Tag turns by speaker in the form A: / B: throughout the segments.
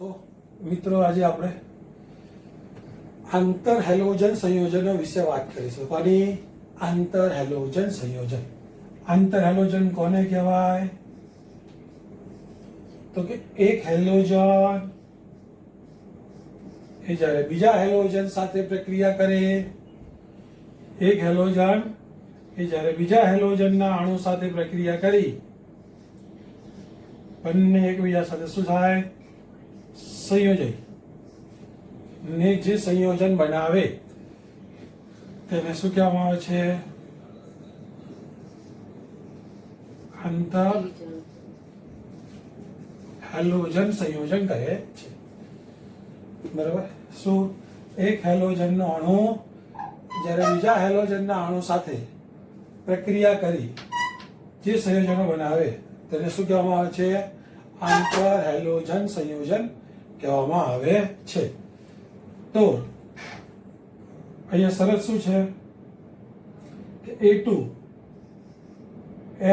A: તો મિત્રો આજે આપણે આંતર હેલોજન સંયોજનો વિશે વાત કરીશું. કોની? આંતર હેલોજન સંયોજન. આંતર હેલોજન કોને કહેવાય? તો કે એક હેલોજન એ જ્યારે બીજા હેલોજન સાથે પ્રક્રિયા કરે, એક હેલોજન એ જ્યારે બીજા હેલોજનના અણુ સાથે પ્રક્રિયા કરી બંને એકબીજા સાથે શું થાય? સંયોજન. ને જે સંયોજન બનાવે તેને શું કહેવામાં આવે છે? આંતર હેલોજન સંયોજન કહે છે. બરાબર? શું? એક હેલોજનનો અણુ જ્યારે બીજા હેલોજનના અણુ સાથે પ્રક્રિયા કરી જે સંયોજનો બનાવે તેને શું કહેવામાં આવે છે? આંતર હેલોજન સંયોજન કહેવામાં આવે છે. તો અહીંયા શરત શું છે કે A2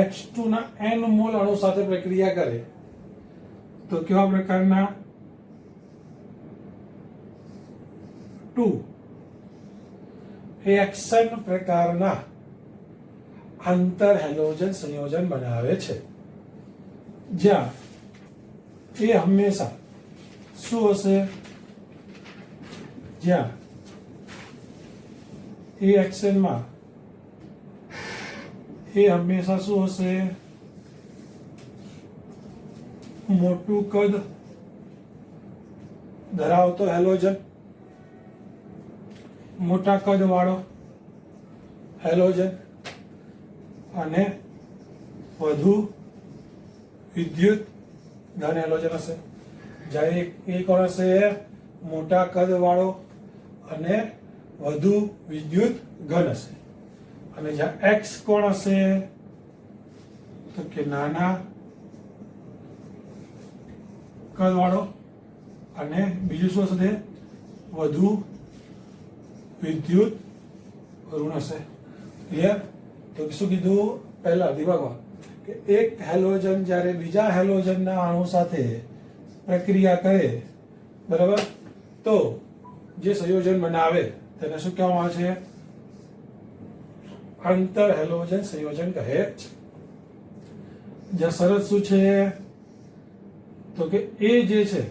A: H2 ના n મોલ અણુ સાથે પ્રક્રિયા કરે તો કેવા પ્રકારના? 2 એક્શન પ્રકારના આંતર હેલોજન સંયોજન બનાવે છે, જ્યાં એ હંમેશા શું હશે? જ્યાં એ એક્શનમાં એ હંમેશા શું હશે? મોટું કદ ધરાવતો હેલોજન, મોટા કદ વાળો હેલોજન અને વધુ વિદ્યુત ધન હેલોજન હશે. જ્યારે એ કોણ હશે? મોટા કદ વાળો અને વધુ વિદ્યુત ઘન હશે. અને જ્યાં એક્સ કોણ હશે? તો કે નાના કદ વાળો અને બીજું શું હશે? વધુ વિદ્યુત ઋણ હશે. ક્લિયર? તો શું કીધું પહેલા દિમાગમાં કે એક હેલોજન જ્યારે બીજા હેલોજનના અણુ સાથે પ્રક્રિયા કરે, બરાબર, તો જે સંયોજન બનાવે તેને શું કહેવામાં આવે છે? આંતર હેલોજન સંયોજન કહે છે. જ્યાં શરત શું છે? તો કે એ જે છે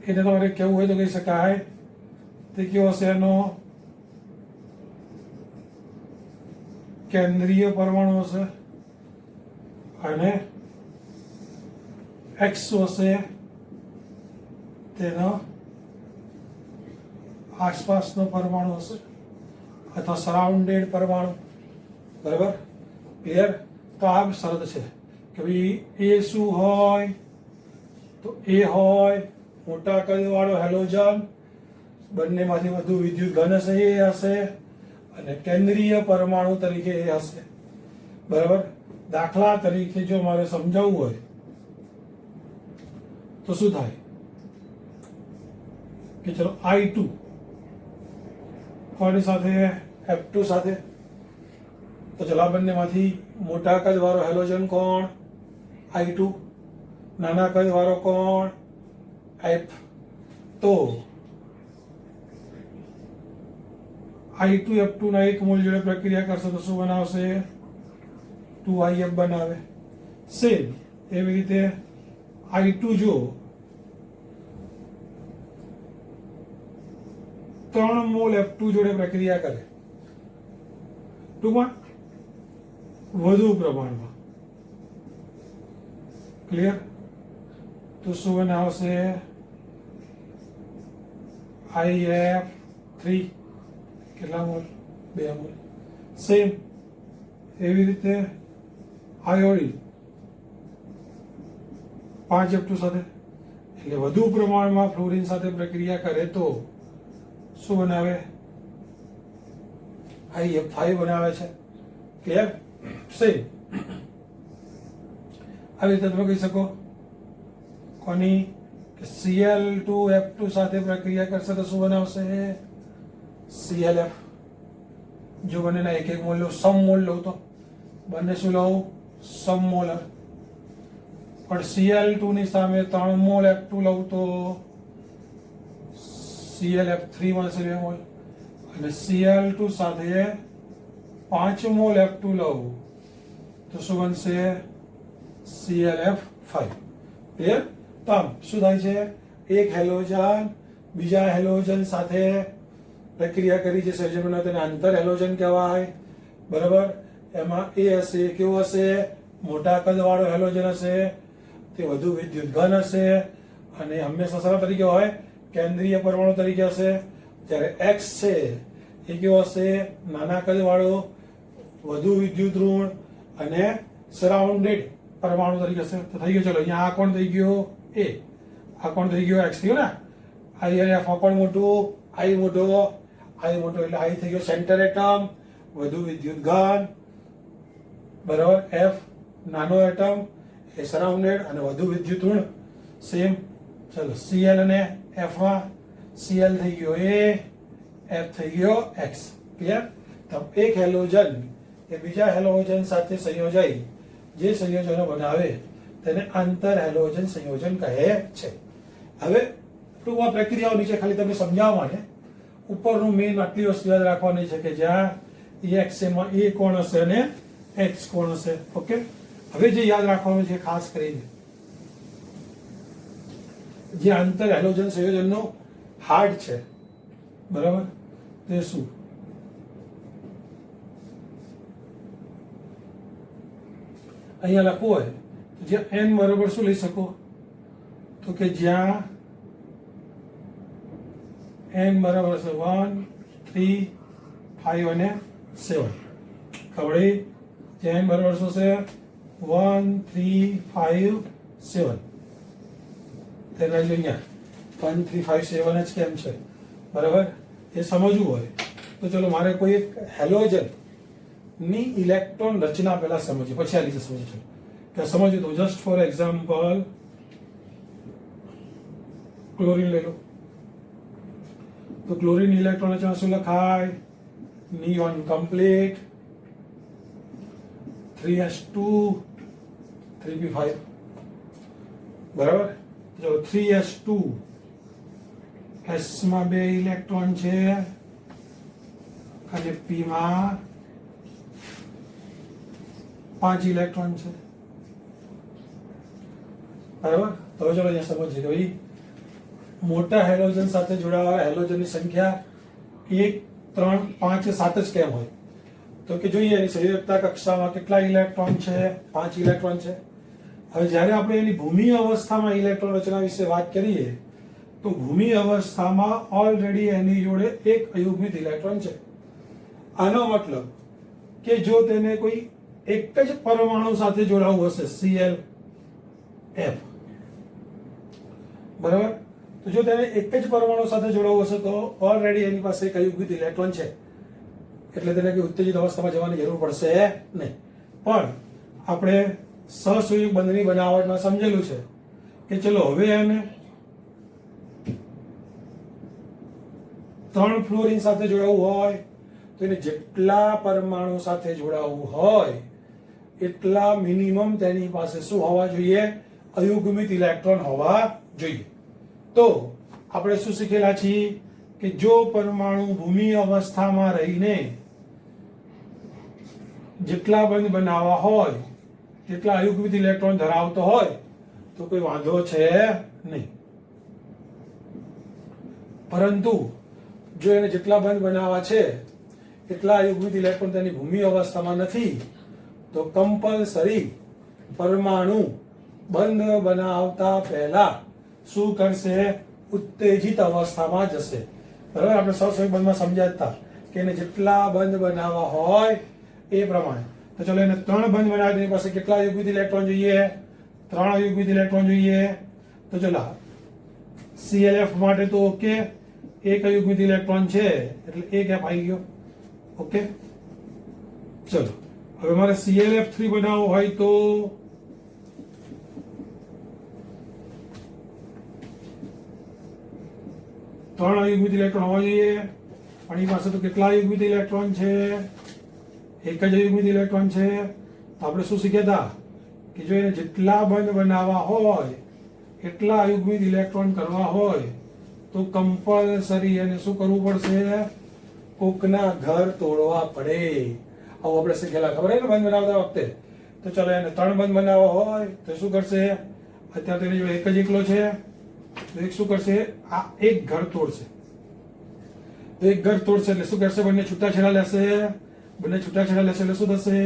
A: એને તમારે કેવું હોય તો કહી શકાય તે કેવો હશે? એનો કેન્દ્રીય પરમાણુ હશે અને એક્સ હશે તેનો આસપાસનો પરમાણુ હશે અથવા સરાઉન્ડેડ પરમાણુ. બરાબર? ક્લિયર? તો આ શરત છે કે ભાઈ એ શું હોય? તો એ હોય મોટા કદ વાળો હેલોજન, બંનેમાંથી વધુ વિદ્યુત ઘન હશે એ હશે અને કેન્દ્રીય પરમાણુ તરીકે એ હશે. બરાબર? દાખલા તરીકે જો મારે સમજાવવું હોય તો શું થાય કે ચલો I2 કોની સાથે? F2 સાથે. તો ચલો આ બંનેમાંથી મોટા કદ વાળો હેલોજન કોણ? I2. નાના કદ વાળો કોણ? F. તો I2 F2 ના એક મોલ જોડે પ્રક્રિયા કરશે તો શું બનાવશે? 2IF બનાવે. સેમ એવી રીતે I2 જો 3 મોલ F2 જોડે પ્રક્રિયા કરે, ટૂંકમાં વધુ પ્રમાણમાં, ક્લિયર, તો શું બનાવશે? IF3 કેટલા મોલ? 2 મોલ. સેમ એવી રીતે આયોડિન 5 F2 સાથે, એટલે વધુ પ્રમાણમાં ફ્લોરિન સાથે પ્રક્રિયા કરે તો શું બનાવે? IF5 બનાવે છે. ક્લિયર? સેમ આવી રીતે તમે કહી શકો કોની? કે Cl2F2 સાથે પ્રક્રિયા કરશે તો શું બનાવશે? ClF. જો બંનેના એક એક મોલ લો, સમ મોલ લો તો બંને શું લઉં? સમમોલર. પણ Cl2 ની સામે 3 મોલ F2 લઉં તો ClF3 મળશે 2 મોલ, અને Cl2 સાથે 5 મોલ F2 લઉં તો શું બનશે? ClF5. ક્લિયર? તો આમ શું થાય છે? એક હેલોજન બીજા હેલોજન સાથે પ્રક્રિયા કરી જે સંયોજન બનાવે તેને આંતર હેલોજન કહેવાય. બરાબર? એમાં એ હશે, કેવો હશે? મોટા કદવાળો હેલોજન હશે, તે વધુ વિદ્યુત ઘન હશે અને હંમેશા સરળ તરીકે હોય, કેન્દ્રીય પરમાણુ તરીકે હશે. જ્યારે X છે એ કેવો હશે? નાના કદવાળો, વધુ વિદ્યુત ઋણ અને સરાઉન્ડેડ પરમાણુ તરીકે હશે. તો થઈ ગયો. ચલો અહીંયા આ કોણ થઈ ગયો? A. આ કોણ થઈ ગયો? X થયો ને. I અને F કોણ મોટું? I મોટો. I મોટો એટલે I થઈ ગયો સેન્ટર એટમ, વધુ વિદ્યુત ઘન. બરાબર? F નાનો એટમ એ સરાઉન્ડેડ અને વધુ વિદ્યુત ઋણ. સેમ. ચલો Cl અને F માં Cl થઈ ગયો A, F થઈ ગયો X. ક્લિયર? તો એક હેલોજન એ બીજા હેલોજન સાથે સંયોજાઈ જે સંયોજનો બનાવે તેને આંતર હેલોજન સંયોજન કહે છે. હવે ટૂંકમાં પ્રક્રિયાઓ નીચે ખાલી તમને સમજાવવા માટે ઉપરનું મેઇન આટલી વસ્તુ યાદ રાખવાની છે કે જ્યાં EX માં A કોણ હશે અને X કોણ હશે. ઓકે? હવે જે યાદ રાખવાનું છે ખાસ કરીને જે આંતર હેલોજન સંયોજનનો હાર્ડ છે, બરાબર, તે શું? અહીંયા લખવું હોય તો જ્યાં n બરાબર શું લઈ શકો? તો કે જ્યાં n બરાબર છે 1, 3, 5 અને 7. ખબર? જ્યાં n બરાબર શું છે? 1, 3, 5, 7. તેના જો અહીંયા 1, 3, 5, 7 જ કેમ છે? બરાબર? એ સમજવું હોય તો ચલો મારે કોઈ એક હેલોજન ની ઇલેક્ટ્રોન રચના પહેલા સમજીએ, પછી આ રીતે સમજીએ. કે સમજવું તો જસ્ટ ફોર એક્ઝામ્પલ ક્લોરીન લઈ લો. તો ક્લોરીન ઇલેક્ટ્રોન રચના શું લખાય? Neon complete 3s2 3p5. બરાબર? જો 3s2 s માં 2 ઇલેક્ટ્રોન છે અને p માં 5 ઇલેક્ટ્રોન છે. બરાબર? તો ચલો અહીંયા સમજીએ કે ભાઈ મોટા હેલોજન સાથે જોડાવાળા હેલોજનની સંખ્યા 1, 3, 5, 7 જ કેમ હોય? તો કે જોઈએ એની સંયોજકતા કક્ષામાં કેટલા ઇલેક્ટ્રોન છે? 5 ઇલેક્ટ્રોન છે. હવે જ્યારે આપણે એની ભૂમિ અવસ્થામાં ઇલેક્ટ્રોન રચના વિશે વાત કરીએ તો ભૂમિ અવસ્થામાં ઓલરેડી એની જોડે એક અયુગ્મિત ઇલેક્ટ્રોન છે. આનો મતલબ કે જો તેને કોઈ એક જ પરમાણુ સાથે જોડાવું હશે ClF, બરાબર, તો જો તેને એક જ પરમાણુ સાથે જોડાવું હશે તો ઓલરેડી એની પાસે એક અયુગ્મિત ઇલેક્ટ્રોન છે, એટલે તેને કોઈ ઉત્તેજિત અવસ્થામાં જવાની જરૂર પડશે નહીં. પણ આપણે સહસંયોજક બંધની બનાવટમાં સમજેલું છે કે ચલો હવે એને 3 ફ્લોરિન સાથે જોડાવવું હોય તો એને જેટલા પરમાણુ સાથે જોડાવવું હોય એટલા મિનિમમ તેની પાસે શું હોવા જોઈએ? અયુગ્મિત ઇલેક્ટ્રોન હોવા જોઈએ. તો આપણે શું શીખેલા છીએ કે જો પરમાણુ ભૂમિ અવસ્થામાં રહીને જેટલા બંધ બનાવવા હોય તેટલા અયુગ્મિત ઇલેક્ટ્રોન ધરાવતો હોય તો કોઈ વાંધો છે નહીં. પરંતુ જો એને જેટલા બંધ બનાવવા છે એટલા અયુગ્મિત ઇલેક્ટ્રોન તેની ભૂમિ અવસ્થામાં નથી તો કમ્પલસરી પરમાણુ બંધ બનાવતા પહેલા શું કરશે? ઉત્તેજિત અવસ્થામાં જશે. બરાબર? આપણે સહસંયોજક બંધમાં સમજ્યા હતા કે એને જેટલા બંધ બનાવવા હોય એ પ્રમાણે. તો ચલો એને 3 બંધ બનાવવા તેની પાસે કેટલા અયુગ્મિત ઇલેક્ટ્રોન જોઈએ? 3 અયુગ્મિત ઇલેક્ટ્રોન જોઈએ. તો ચલો ClF માટે તો ઓકે, એક અયુગ્મિત ઇલેક્ટ્રોન છે એટલે એક F આવી ગયો. ઓકે? ચલો હવે મારે ClF3 બનાવવો હોય તો ત્રણ અયુગ્મિત ઇલેક્ટ્રોન હોવા જોઈએ. પણ એની પાસે તો કેટલા અયુગ્મિત ઇલેક્ટ્રોન છે? એક જ અયુગ્મિત ઇલેક્ટ્રોન છે. તો આપણે શું શીખ્યા હતા કે જો એને જેટલા બંધ બનાવવા હોય એટલા અયુગ્મિત ઇલેક્ટ્રોન કરવા હોય તો કમ્પલસરી એને શું કરવું પડશે? કોકના ઘર તોડવા પડે. આવું આપણે શીખેલા, ખબર ને બંધ બનાવતા વખતે. તો ચાલો એને 3 બંધ બનાવવા હોય તો શું કરશે? અત્યારે તેની જોડે એક જ એકલો છે તો એક શું કરશે? આ એક ઘર તોડશે. એક ઘર તોડશે એટલે શું કરશે? બંને છૂટાછેડા લેશે. બંને છૂટાછેડા લેશે એટલે શું થશે?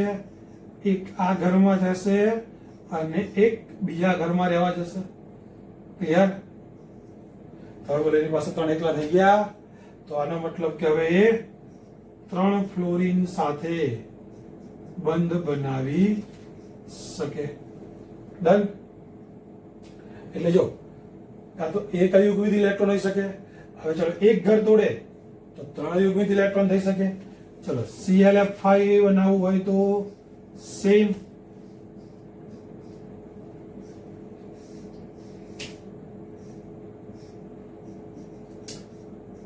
A: એક આ ઘરમાં જશે અને એક બીજા ઘરમાં રહેવા જશે. ક્લિયર? હવે બોલે એની પાસે 3 એકલા થઈ ગયા તો આનો મતલબ કે હવે એ 3 ફ્લોરિન સાથે બંધ બનાવી શકે. ડન? એટલે જો કાં તો એક અયુગ્મિત ઇલેક્ટ્રોન હોઈ શકે. હવે ચલો એક ઘર તોડે તો 3 અયુગ્મિત ઇલેક્ટ્રોન થઈ શકે. ચલો ClF5 બનાવવું હોય તો સેમ.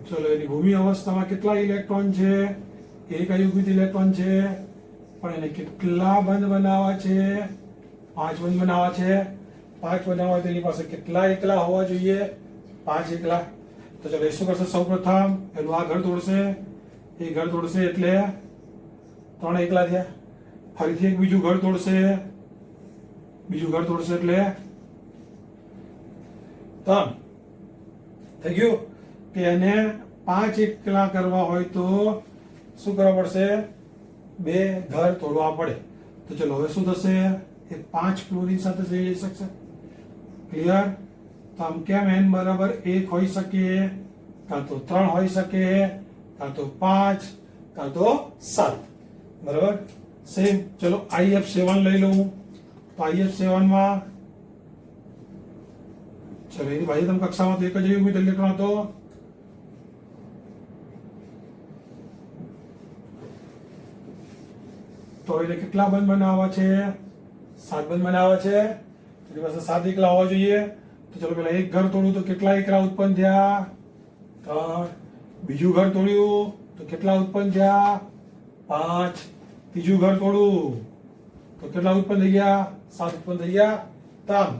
A: ચલો એની ભૂમિ અવસ્થામાં કેટલા ઇલેક્ટ્રોન છે? એક અયુગ્મિત ઇલેક્ટ્રોન છે, પણ એને કેટલા બંધ બનાવવા છે? 5 બંધ બનાવવા છે. 5 બનાવવા તો એની પાસે કેટલા એકલા હોવા જોઈએ? 5 એકલા. તો ચલો એ શું કરશે? સૌ પ્રથમ પેલું આ ઘર તોડશે. એ ઘર તોડશે એટલે 3 એકલા થયા. ફરીથી એક બીજું ઘર તોડશે. બીજું ઘર તોડશે એટલે 3 થઈ ગયું. કે એને 5 એકલા કરવા હોય તો શું કરવા પડશે? 2 ઘર તોડવા પડે. તો ચલો હવે શું થશે? એ 5 ફ્લોરિન સાથે જઈ શકશે. ક્લિયર? તો આમ કેમ n બરાબર 1 હોઈ શકે, કાં તો 3 હોઈ શકે, કાં તો 5, કાં તો 7. બરાબર? સેમ. ચલો IF7 લઈ લઉં તો IF7 માં ચલો એની બાહ્યતમ કક્ષામાં તો એક જ અયુગ્મિત ઇલેક્ટ્રોન હતો. તો એને કેટલા બંધ બનાવવા છે? 7 બંધ બનાવવા છે. એની પાસે 7 એકલા હોવા જોઈએ. તો ચલો પેલા એક ઘર તોડ્યું તો કેટલા એકલા ઉત્પન્ન થયા? 3. બીજું ઘર તોડ્યું તો કેટલા ઉત્પન્ન થયા? 5. ત્રીજું ઘર તોડ્યું તો કેટલા ઉત્પન્ન થઈ ગયા? 7 ઉત્પન્ન થઈ ગયા. તમ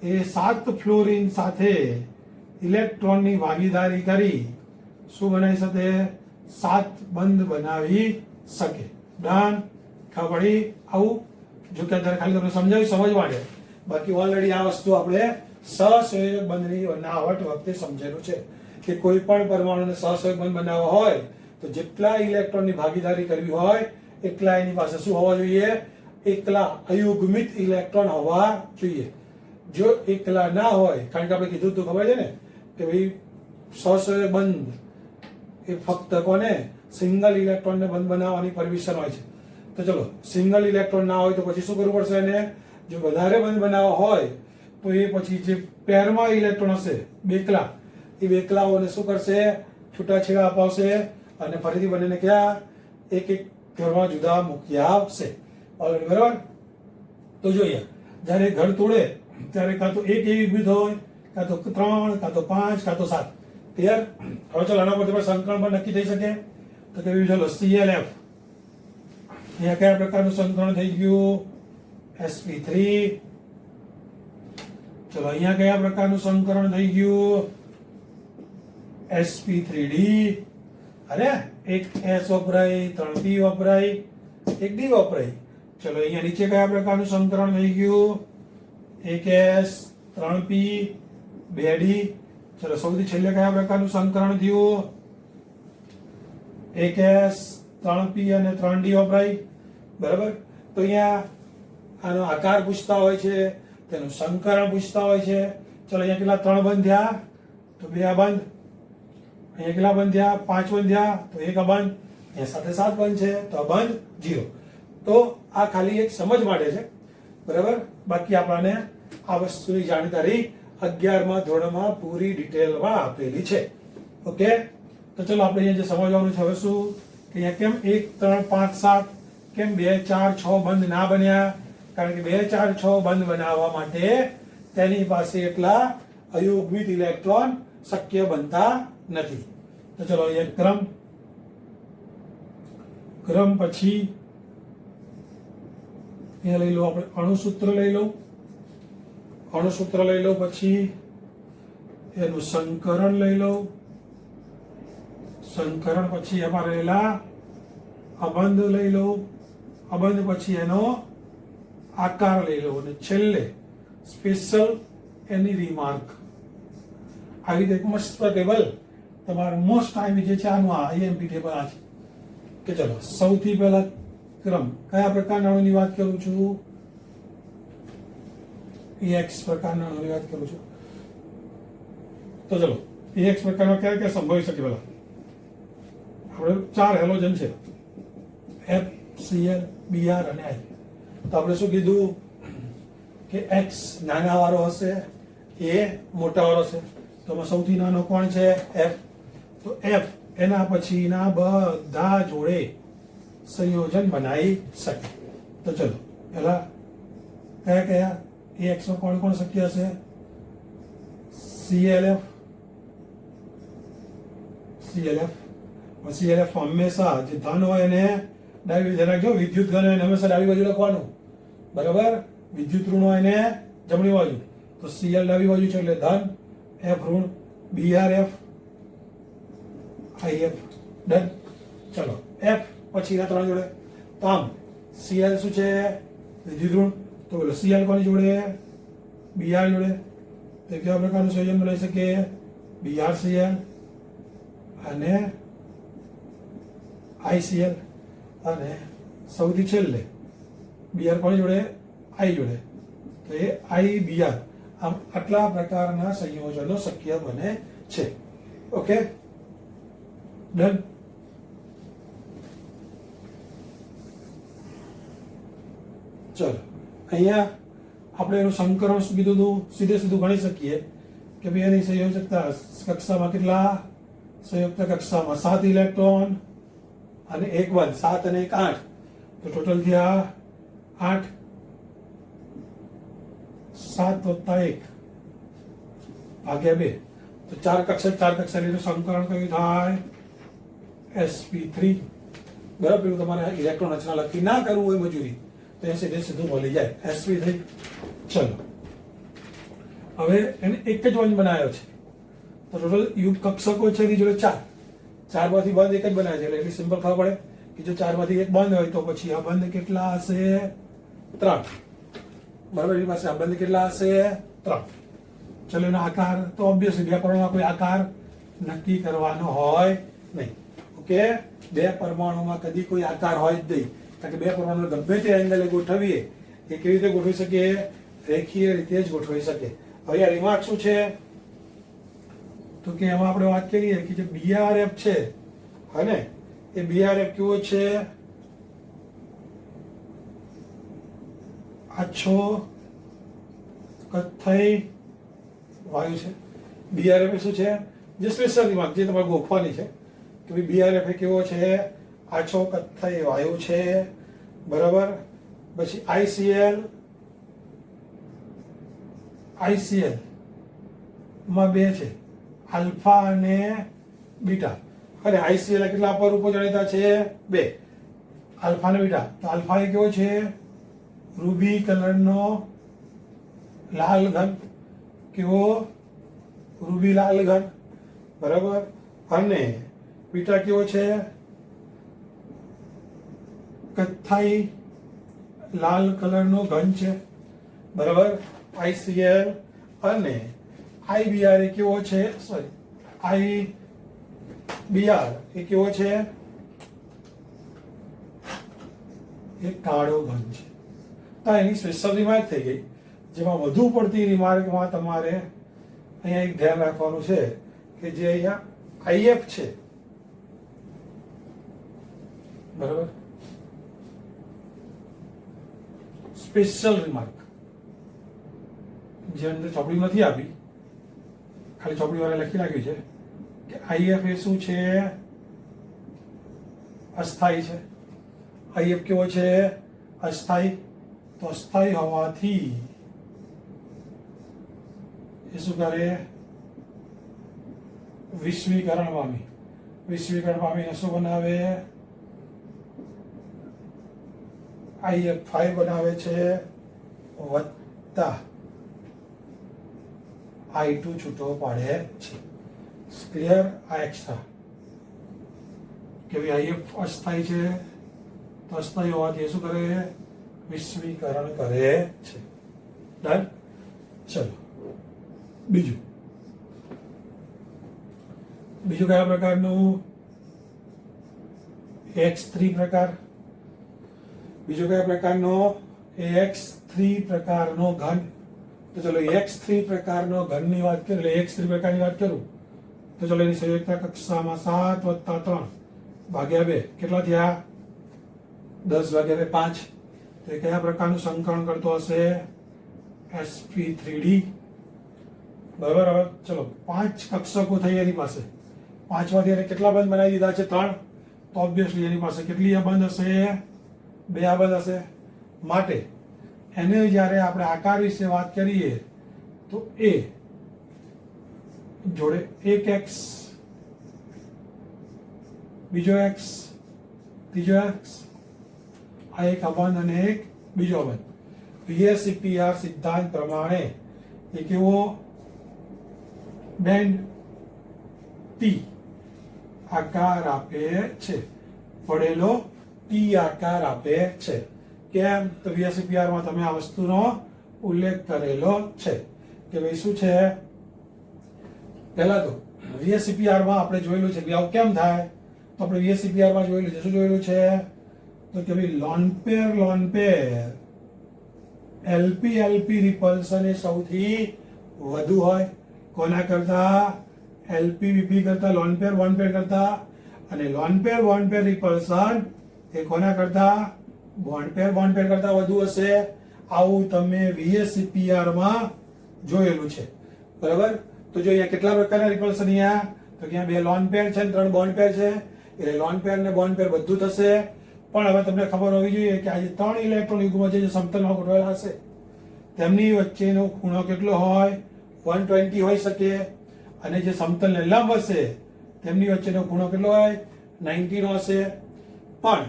A: એ 7 ફ્લોરિન સાથે ઇલેક્ટ્રોનની ભાગીદારી કરી શું બનાવી શકે? 7 બંધ બનાવી શકે. ડન? ખબર પડી? આવું જો કે અત્યારે ખાલી તમને સમજાવી સમજ માટે, બાકી ઓલરેડી આ વસ્તુ આપણે સહસંયોજક બંધની બનાવટ વખતે સમજેલું છે કે કોઈ પણ પરમાણુને સહસંયોજક બંધ બનાવવા હોય તો જેટલા ઇલેક્ટ્રોનની ભાગીદારી કરવી હોય એટલા એની પાસે શું હોવા જોઈએ? એકલા અયુગ્મિત ઇલેક્ટ્રોન હોવા જોઈએ. જો એકલા ના હોય, કારણ કે આપણે કીધું તો ખબર છે ને કે ભાઈ સહસંયોજક બંધ એ ફક્ત કોને? સિંગલ ઇલેક્ટ્રોનને બંધ બનાવવાની પરમિશન હોય છે. તો ચલો સિંગલ ઇલેક્ટ્રોન ના હોય તો પછી શું કરવું પડશે? એને જો વધારે બંધ બનાવવા હોય તો એ પછી જે પેરમાં ઇલેક્ટ્રોન હશે બેકલા, એ બેકલાઓને શું કરશે? છૂટાછેડા અપાવશે અને ફરીથી બંનેને ક્યાં? એક એક ઘરમાં જુદા મૂકી આવશે. ઓલરેડી બરાબર? તો જોઈએ જ્યારે ઘર તોડે ત્યારે કાં તો એક અયુગ્મિત હોય, કાં તો 3, કાં તો 5, કાં તો 7. ક્લિયર? હવે ચાલો આના પર સંકલન પણ નક્કી થઈ શકે. તો કે ચાલો ClF અહીંયા કયા પ્રકારનું સંકલન થઈ ગયું? sp3. ચલો અહીંયા કયા પ્રકારનું સંકલન થઈ ગયું? sp3d. અરે એક S વપરાય, 3p વપરાય, એક d વપરાય. ચલો અહીંયા નીચે કયા પ્રકારનું સંકલન થઈ ગયું? એક S, 3p, 2d. ચલો સૌથી છેલ્લે કયા પ્રકારનું સંકલન થયું? એક S, 3p અને 3d વપરાય. બરાબર? તો અહીંયા આનો આકાર પૂછતા હોય છે, તેનું સંકરણ પૂછતા હોય છે. ચલો અહીંયા કેટલા 3 બંધ થયા? તો 2 આ બંધ. અહીંયા કેટલા બંધ થયા? 5 બંધ થયા તો 1 આ બંધ. અહીંયા સાથે 7 બંધ છે તો આ બંધ 0. તો આ ખાલી એક સમજ માટે છે. બરાબર? બાકી આપણને આ વસ્તુની જાણકારી 11મા ધોરણમાં પૂરી ડિટેલમાં આપેલી છે. ઓકે? તો ચલો આપણે અહીંયા જે સમજવાનું છે હવે શું કે અહીંયા કેમ 1, 3, 5, 7 કેમ 2, 4, 6 બંધ ના બન્યા? કારણ કે 2, 4, 6 બંધ બનાવવા માટે તેની પાસે એટલા અયુગ્મિત ઇલેક્ટ્રોન શક્ય બનતા નથી. તો ચલો અહીંયા ક્રમ પછી અહીંયા લઈ લો આપણે અણુસૂત્ર લઈ લો, અણુસૂત્ર લઈ લો, પછી એનું સંકરણ લઈ લો, સંકરણ પછી એમાં રહેલા અબંધ લઈ લો, અબંધ પછી એનો આકાર લઈ લો, અને છેલ્લે સ્પેશિયલ એની રિમાર્ક. આવી રીતે એક મસ્ત ટેબલ તમારું મોસ્ટ ટાઈમ જે છે આનું આ આઈએમપી ટેબલ આ છે. કે ચલો સૌથી પહેલા ક્રમ કયા પ્રકારના અણુની વાત કરું છું? EX પ્રકારના અણુની વાત કરું છું. તો ચલો EX પ્રકારમાં કયા કયા સંભવી શકે? પેલા આપણે 4 હેલોજન છે, F, Cl, Br અને I. તો આપણે શું કીધું કે X નાના વાળો હશે, A મોટા વાળો છે. તો એમાં સૌથી નાનો કોણ છે? F. તો F એના પછીના બધા જોડે સંયોજન બનાવી શકે. તો ચલો પહેલા કયા કયા EX માં કોણ કોણ શક્ય હશે? ClF, ClF. ClF હંમેશા જે ધન હોય એને ડાબી બાજુ રાખજો, વિદ્યુત ઘન હોય એને હંમેશા ડાબી બાજુ લખવાનું, બરાબર? વિદ્યુત ઋણ હોય એને જમણી બાજુ. તો Cl ડાબી બાજુ છે એટલે ધન, F ઋણ, Brf, IF. ડન. ચલો F પછીના 3 જોડે. તો આમ Cl શું છે? વિદ્યુત ઋણ. તો બોલો Cl કોની જોડે? Br જોડે. તો કેવા પ્રકારનું સંયોજન બનાવી શકીએ? BrCl અને ICl. અને સૌથી છેલ્લે Br કોની જોડે? I જોડે. તો એ IBr. આમ આટલા પ્રકારના સંયોજનો શક્ય બને છે. Okay, done. ચલો અહીંયા આપણે એનું સંકરણ શું કીધું હતું? સીધે સીધું ગણી શકીએ કે ભાઈ એની સંયોજકતા કક્ષામાં કેટલા? સંયુક્ત કક્ષામાં 7 ઇલેક્ટ્રોન અને 1 બંધ, 7 અને 1 8. તો ટોટલ થયા 8. 7 વત્તા 1 ભાગ્યા 2. તો 4 કક્ષા લીધું. સંકરણ કયું થાય? sp3. બરાબર. પેલું તમારે ઇલેક્ટ્રોન રચના લખી ના કરવું હોય મજૂરી તો એ સીધે સીધું મળી જાય, sp3. ચલો હવે એને એક જ બંધ બનાવ્યો છે. તો ટોટલ યુગ કક્ષકો છે એની જોડે 4. 4 માંથી બંધ એક જ બનાવે છે એટલે એટલી સિમ્પલ ખબર પડે કે જો 4 માંથી એક બંધ હોય તો પછી આ બંધ કેટલા હશે? 3. બરાબર. એની પાસે આ બંધ કેટલા હશે? 3. ચલો એનો આકાર તો ઓબ્વિયસલી 2 પરમાણુમાં કોઈ આકાર નક્કી કરવાનો હોય નહીં. ઓકે, 2 પરમાણુમાં કદી કોઈ આકાર હોય જ નહીં, કારણ કે 2 પરમાણુ ગમે તે એંગલે ગોઠવીએ એ કેવી રીતે ગોઠવી શકીએ? રેખીય રીતે જ ગોઠવી શકીએ. હવે આ રિમાર્ક શું છે? તો કે એમાં આપણે વાત કરીએ કે જે BRF છે અને એ BRF કેવો છે? આછો કથ્થઈ વાયુ છે. BRF એ શું છે? જે સ્પેશિયલ રિમાર્ક જે તમારે ગોખવાની છે કે ભાઈ BRF એ કેવો છે? આછો કથ્થઈ વાયુ છે, બરાબર. પછી ICl માં 2 છે, આલ્ફા અને બીટા. અને ICl કેટલા અપરૂપો જાણીતા છે? 2, આલ્ફા અને બીટા. તો આલ્ફા એ કેવો છે? રૂબી કલરનો લાલ ઘન. કેવો? રૂબી લાલ ઘન, બરાબર. અને બીટા કેવો છે? કથ્થાઈ લાલ કલરનો ઘન છે, બરાબર. ICl અને IBr એ કેવો છે? સોરી, IBr એ કેવો છે? એ કાળો ઘન છે. તો એની સ્પેશિયલ રિમાર્ક થઈ ગઈ. જેમાં વધુ પડતી રિમાર્કમાં તમારે અહીંયા એક ધ્યાન રાખવાનું છે કે જે અહીંયા IF છે, બરાબર. સ્પેશિયલ રિમાર્ક જે અંદર ચોપડી નથી આપી, ખાલી ચોપડી વાળા લખી નાખ્યું છે કે IF એ શું છે? અસ્થાયી છે. IF કેવો છે? અસ્થાયી. તો અસ્થાયી હોવાથી એ શું કરે? વિશ્વીકરણ પામી. વિશ્વીકરણ પામીને શું બનાવે? IF5 બનાવે છે વત્તા I2 છૂટો પાડે છે. ક્લિયર? આ એક્સ્ટ્રા કે ભાઈ IF અસ્થાયી છે તો અસ્થાયી હોવાથી શું કરે? વિસ્મીકરણ કરે છે. ડન? ચલો બીજું કયા પ્રકારનું? X3 પ્રકાર. બીજો કયા પ્રકારનો? X3 પ્રકારનો ઘન. તો ચલો X3 પ્રકારનો ઘનની વાત કરીએ, એટલે X3 પ્રકારની વાત કરું તો ચલો એની સંયુક્તતા કક્ષામાં 7 + 3 ભાગ્યા 2 કેટલા થયા? 10 ભાગ્યા 2 5. તો એ કયા પ્રકારનું સંકલન કરતો હશે? sp3d. બરાબર. હવે ચલો 5 કક્ષકો થઈ એની પાસે. 5 માંથી એને કેટલા બંધ બનાવી દીધા છે? 3. તો ઓબ્વિયસલી એની પાસે કેટલી બંધ હશે? 2 બંધ હશે. માટે એને જ્યારે આપણે આકાર વિશે વાત કરીએ તો A જોડે એક x, બીજો x, ત્રીજો x, આ એક અબંધ અને એક બીજો અબંધ. VSEPR સિદ્ધાંત પ્રમાણે એ કેવો બેન્ડ T આકાર આપે છે, પડેલો T આકાર આપે છે. કેમ? તો VSEPR માં તમે આ વસ્તુનો ઉલ્લેખ કરેલો છે કે ભાઈ શું છે? પહેલા તો VSEPR માં આપણે જોયેલું છે કે આવું કેમ થાય? તો આપણે VSEPR માં જોયેલું છે. શું જોયેલું છે? તો કે ભાઈ લોન પેર LP રિપલ્શન એ સૌથી વધુ હોય. કોના કરતા? LP VP કરતા, લોન પેર કરતા. અને લોન પેર રિપલ્શન એ કોના કરતા? બોન્ડ પેર કરતા વધુ હશે. આવું તમે VSEPR માં જોયેલું છે. બરાબર. તો જો અહીંયા કેટલા પ્રકારના રિપલ્શન? અહીંયા તો અહીંયા 2 લોન પેર છે અને 3 બોન્ડ પેર છે. એટલે લોન પેર ને બોન્ડ પેર બધું થશે. પણ હવે તમને ખબર હોવી જોઈએ કે આ જે 3 ઇલેક્ટ્રોન યુગ્મ છે જે સમતલમાં ગોઠવાયેલા હશે તેમની વચ્ચેનો ખૂણો કેટલો હોય? 120 હોઈ શકે. અને જે સમતલને લંબ હશે તેમની વચ્ચેનો ખૂણો કેટલો હોય? 90 નો હશે. પણ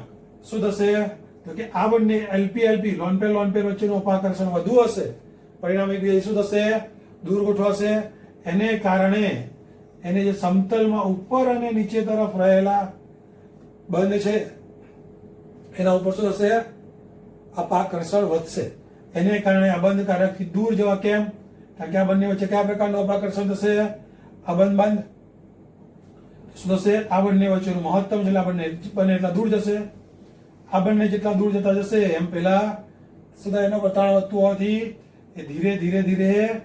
A: શું થશે? તો કે આ બંને LP લોન પેર વચ્ચેનું અપાકર્ષણ વધુ હશે. પરિણામે શું થશે? દૂર ગોઠવાશે. એને કારણે એને જે સમતલમાં ઉપર અને નીચે તરફ રહેલા બંધ છે એના ઉપર શું થશે? અપાકર્ષણ વધશે. એને કારણે આ બંધ કારકથી દૂર જવા. કેમ? કારણ કે આ બંને વચ્ચે કયા પ્રકારનું અપાકર્ષણ થશે? આ બંધ શું થશે? આ બંને વચ્ચેનું મહત્તમ છે એટલે આ બંને એટલા દૂર જશે. આ બંને જેટલા દૂર જતા જશે એમ પેલા સદા એનો પ્રતાણ વધતું હોવાથી એ ધીરે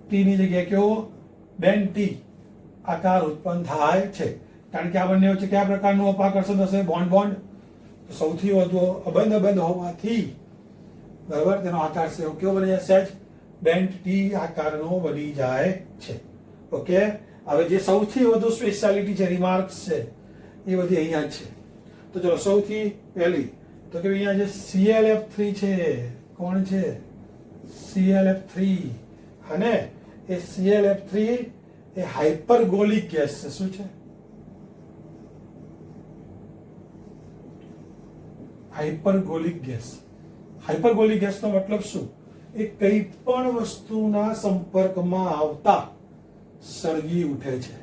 A: T ની જગ્યાએ કેવો બેન્ડ T આકાર ઉત્પન્ન થાય છે. કારણ કે આ બંને વચ્ચે કયા પ્રકારનું અપાકર્ષણ થશે? બોન્ડ. સૌથી વધુ અબંધ હોવાથી બરાબર તેનો આકાર છે કેવો બની જાય? સહેજ બેન્ડ T આકારનો બની જાય છે. ઓકે. હવે જે સૌથી વધુ સ્પેશિયાલિટી છે, રિમાર્ક્સ છે, એ બધી અહીંયા જ છે. તો ચલો સૌથી પહેલી તો કે અહીંયા જે ClF3 છે, કોણ છે? ClF3. અને એ ClF3 એ હાઇપરગોલિક ગેસ છે. શું છે? હાઇપરગોલિક ગેસ. હાઇપરગોલિક ગેસનો મતલબ શું? એ કંઈ પણ વસ્તુના સંપર્કમાં આવતા સળગી ઉઠે છે.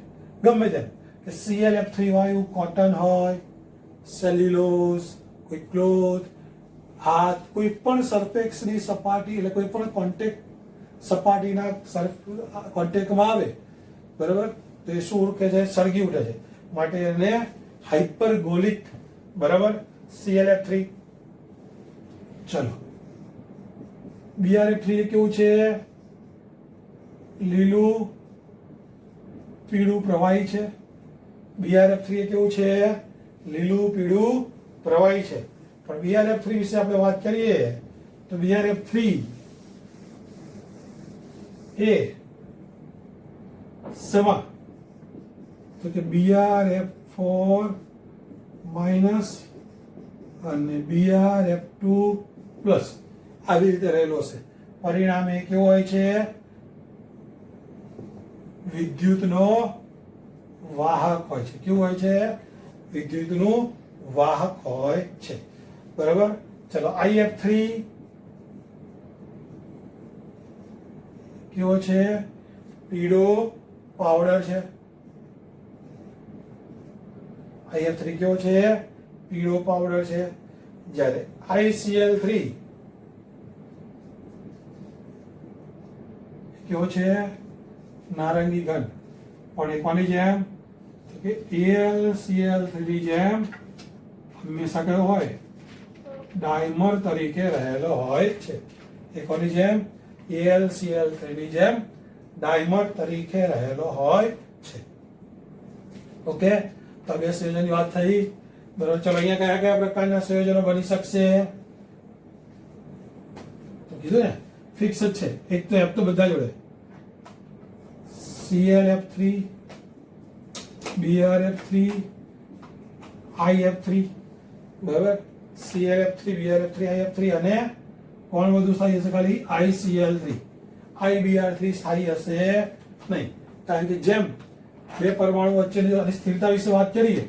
A: ગમે તેમ કે ClF3 હોય, કોટન હોય, સેલ્યુલોઝ, કોઈ ક્લોથ, હાથ, કોઈ પણ સરફેસની સપાટી એટલે કોઈ પણ કોન્ટેક્ટ સપાટીના કોન્ટેક્ટમાં આવે બરાબર તો એ શું ઉઠે છે? સળગી ઉઠે છે. માટે એને હાઇપરગોલિક બરાબર ClF3. ચલો BrF3 એ કેવું છે? લીલું પીળું પ્રવાહી છે. BrF3 એ કેવું છે? લીલું પીળું પ્રવાહી છે. પણ BrF3 વિશે આપણે વાત કરીએ તો BrF3 એ શેમાં? તો કે BrF4 માઇનસ અને BrF2 પ્લસ આવી રીતે રહેલો છે. પરિણામે કેવો હોય છે? વિદ્યુતનો વાહક હોય છે. કેવું હોય છે? વિદ્યુતનું વાહક હોય છે. બરાબર. ચલો IF3 કેવો છે? પીળો પાવડર છે. IF3 કેવો છે? પીળો પાવડર છે. જ્યારે ICl3 કેવો છે? નારંગી ઘન. પણ એ કોની જેમ? તો કે AlCl3 ની જેમ હંમેશા કયો હોય? ડાયમર તરીકે રહેલો હોય છે. એ કોની જેમ? AlCl3 ની જેમ ડાયમર તરીકે રહેલો હોય છે. ઓકે, તો બે સંયોજનની વાત થઈ. બરાબર. ચલો અહીંયા કયા કયા પ્રકારના સંયોજનો બની શકશે? તો કીધું ને ફિક્સ જ છે. એક તો F તો બધા જોડે, ClF3, BrF3, IF3. બરાબર. ClF3, BrF3, IF3 અને કોણ વધુ સ્થાયી હશે? ખાલી ICl3. IBr3 સ્થાયી હશે નહીં. કારણ કે જેમ બે પરમાણુ વચ્ચેની સ્થિરતા વિશે વાત કરીએ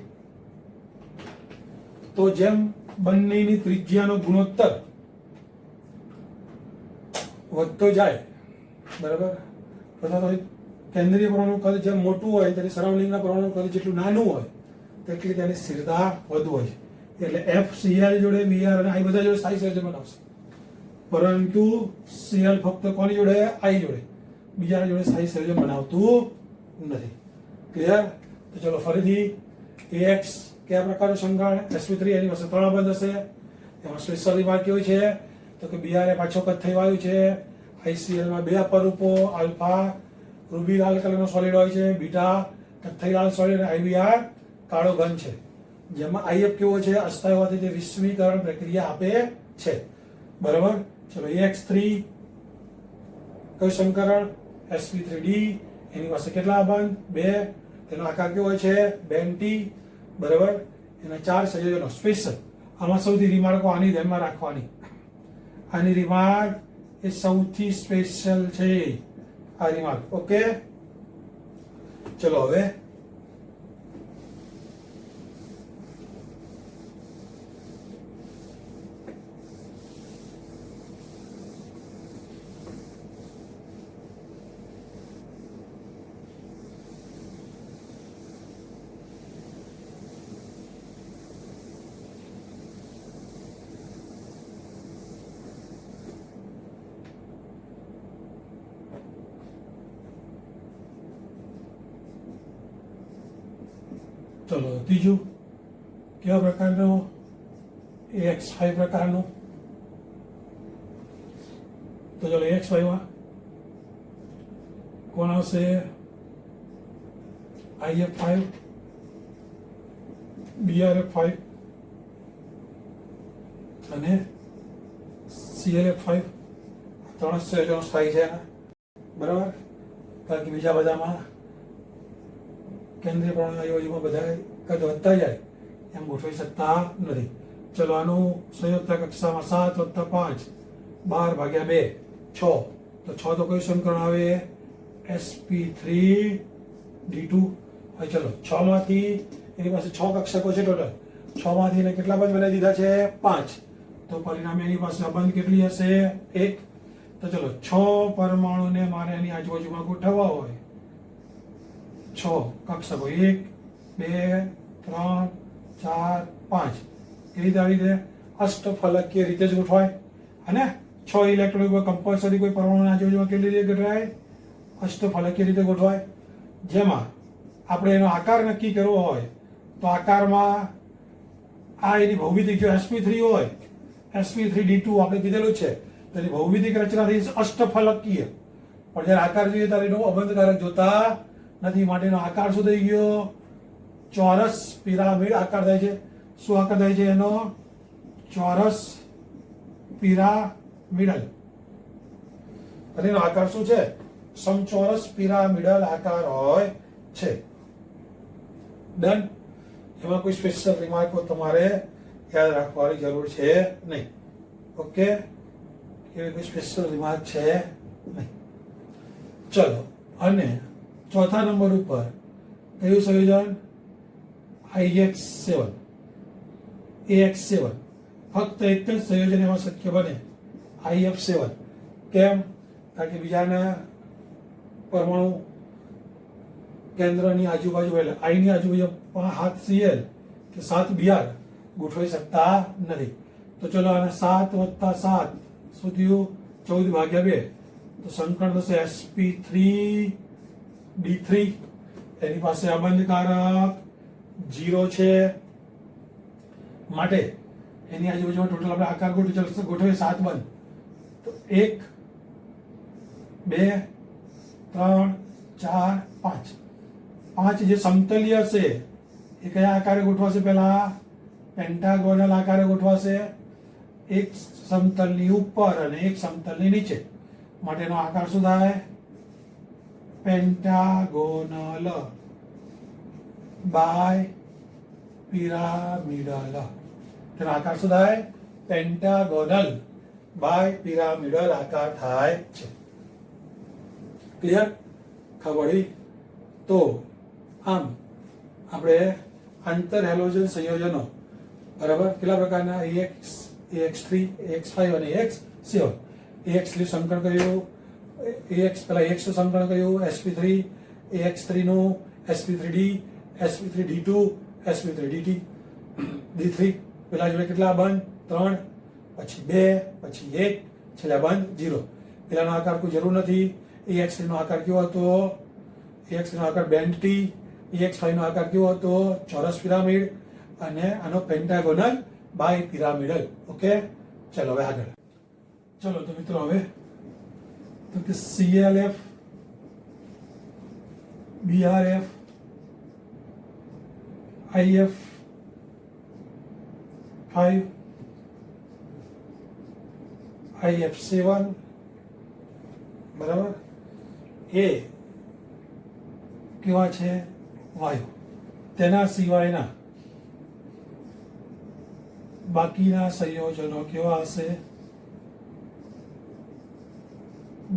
A: તો જેમ બંનેની ત્રિજ્યાનો ગુણોત્તર વધતો જાય, બરાબર, અથવા તો કેન્દ્રીય પરમાણુ કદ જેમ મોટું હોય તેની સરાઉન્ડિંગના પરમાણુ કદ જેટલું નાનું હોય તેટલી તેની સ્થિરતા વધુ હોય છે. એટલે FCl જોડે Br અને I બધા જોડે સ્થાયી સંયોજન બનાવશે, પરંતુ Cl ફક્ત કોની જોડે? I જોડે. બીજાના જોડે સ્થાયી સંયોજન બનાવતું નથી. ક્લિયર? તો ચલો ફરીથી AX કયા પ્રકારનું સંઘાણ? sp3 એની પાસે 3 બંધ હશે. એમાં સ્પેશિયલ રિમાર્ક કેવી છે? તો કે Br એ પાછો કદ થઈ વાયું છે. ICl માં 2 અપરૂપો, આલ્ફા રૂબી લાલ કલરનો સોલિડ હોય છે, બીટા કથ્થઈ લાલ સોલિડ અને IBr કાળો ઘન છે. જેમાં IF કેવો છે? અસ્થાયી હોવાથી તે વિસ્મીકરણ પ્રક્રિયા આપે છે. બરાબર. ચલો AX3 કયું સંકરણ? sp3d. એની પાસે કેટલા બંધ? 2. તેનો આકાર કેવો હોય છે? બેન્ટી. બરાબર. એના 4 સંયોજનો સ્પેશિયલ. આમાં સૌથી રિમાર્કો આની ધ્યાનમાં રાખવાની. આની રિમાર્ક એ સૌથી સ્પેશિયલ છે. આ રિમાર્ક. ઓકે, ચલો હવે ચલો ત્રીજું કેવા પ્રકારનો? AX5 પ્રકારનું. તો ચલો AX5 માં કોણ આવશે? IF5, BrF5 અને ClF5. 3 સંયોજનો સ્થાયી છે એના. બરાબર. બાકી બીજા બધામાં કેન્દ્રીય પરમાણુ યોજમાં બધા કદ વધતા જાય એમ ગોઠવી શકતા નથી. ચલો આનું સંયુક્ત કક્ષામાં 7 + 5 12/2 6. તો 6 તો કયું સમીકરણ આવે? sp3d2. હવે ચલો 6 માંથી એની પાસે 6 કક્ષકો છે ટોટલ. 6 માંથી એને કેટલા બંધ બનાવી દીધા છે? 5. તો પરિણામે એની પાસે અબંધ કેટલી હશે? 1. તો ચલો 6 પરમાણુને મારે એની આજુબાજુમાં ગોઠવવા હોય, 6 કક્ષકો 1 2 3 4 5 એ રીતે આવી રીતે અષ્ટફલકીય રીતે જ ગોઠવાય. અને 6 ઇલેક્ટ્રોન ઉપર કમ્પલસરી કોઈ પરમાણુની આજુબાજુમાં કેટલી રીતે ગોઠવાય? અષ્ટફલકીય રીતે ગોઠવાય. જેમાં આપણે એનો આકાર નક્કી કરવો હોય તો આકારમાં આ એની ભૌમિતિક જો sp3 હોય, sp3d2 આપણે કીધેલું છે, તો એની ભૌમિતિક રચના થઈ અષ્ટફલકીય. પણ જ્યારે આકાર જોઈએ ત્યારે એનો અબંધકારક જોતા નથી. માટેનો આકાર શું થઈ ગયો? ચોરસ પિરામિડ આકાર થાય છે. શું આકાર થાય છે એનો? ચોરસ પિરામિડલ. અને એનો આકાર શું છે? સમચોરસ પિરામિડલ આકાર હોય છે. ડન. એમાં કોઈ સ્પેશિયલ રિમાર્કો તમારે યાદ રાખવાની જરૂર છે નહીં. ઓકે, એવી કોઈ સ્પેશિયલ રિમાર્ક છે નહીં. ચલો, અને ચોથા નંબર ઉપર કયું સંયોજન? AX7. ફક્ત એક જ સંયોજન એમાં શક્ય બને, IF7. કેમ? કારણ કે બીજાના પરમાણુ કેન્દ્રની આજુબાજુ એટલે આઈની આજુબાજુ 7 Cl કે 7 Br ગોઠવાઈ શકતા નથી. તો ચલો આને 7 + 7 શું થયું? 14/2. તો સંકળ થશે sp3d3. એની પાસે અબંધકારક 0 છે, માટે એની આજુબાજુમાં ટોટલ આપણે આકાર ગોઠવીએ 7 બંધ. તો 1 2 3 4 5. 5 જે સમતલીય છે એ કયા આકારે ગોઠવાશે? પહેલા પેન્ટાગોનલ આકારે ગોઠવાશે, એક સમતલની ઉપર અને એક સમતલની નીચે. માટેનો આકાર શું થાય? Pentagonal bipyramidal. તેનો આકાર શું થાય? પેન્ટાગોનલ બાય પિરામિડલ આકાર થાય છે. ક્લિયર? ખબર પડી? તો આમ આપણે આંતર હેલોજન સંયોજનો બરાબર કેટલા પ્રકારના? AX, AX3, AX5 અને AX7. AX3 સંકરણ કર્યું, AX પેલા AX નું સંકરણ કર્યું, sp3, AX3 નું sp3d, sp3d2, sp3dt, d3 પેલા જોડે કેટલા બંધ? 3, પછી 2, પછી 1, છેલ્લા બંધ 0. પેલાનો આકાર કોઈ જરૂર નથી. AX3 નો આકાર કેવો હતો? AX3 નો આકાર બેન્ડ ટી. AX5 નો આકાર કેવો હતો? ચોરસ પિરામિડ. અને આનો પેન્ટાગોનલ બાય પિરામિડલ. ઓકે, ચલો હવે આગળ. ચલો તો મિત્રો હવે તો કે ClF, BrF, IF5, IF7 બરાબર એ કેવા છે? વાયુ. તેના સિવાયના બાકીના સંયોજનો કેવા હશે?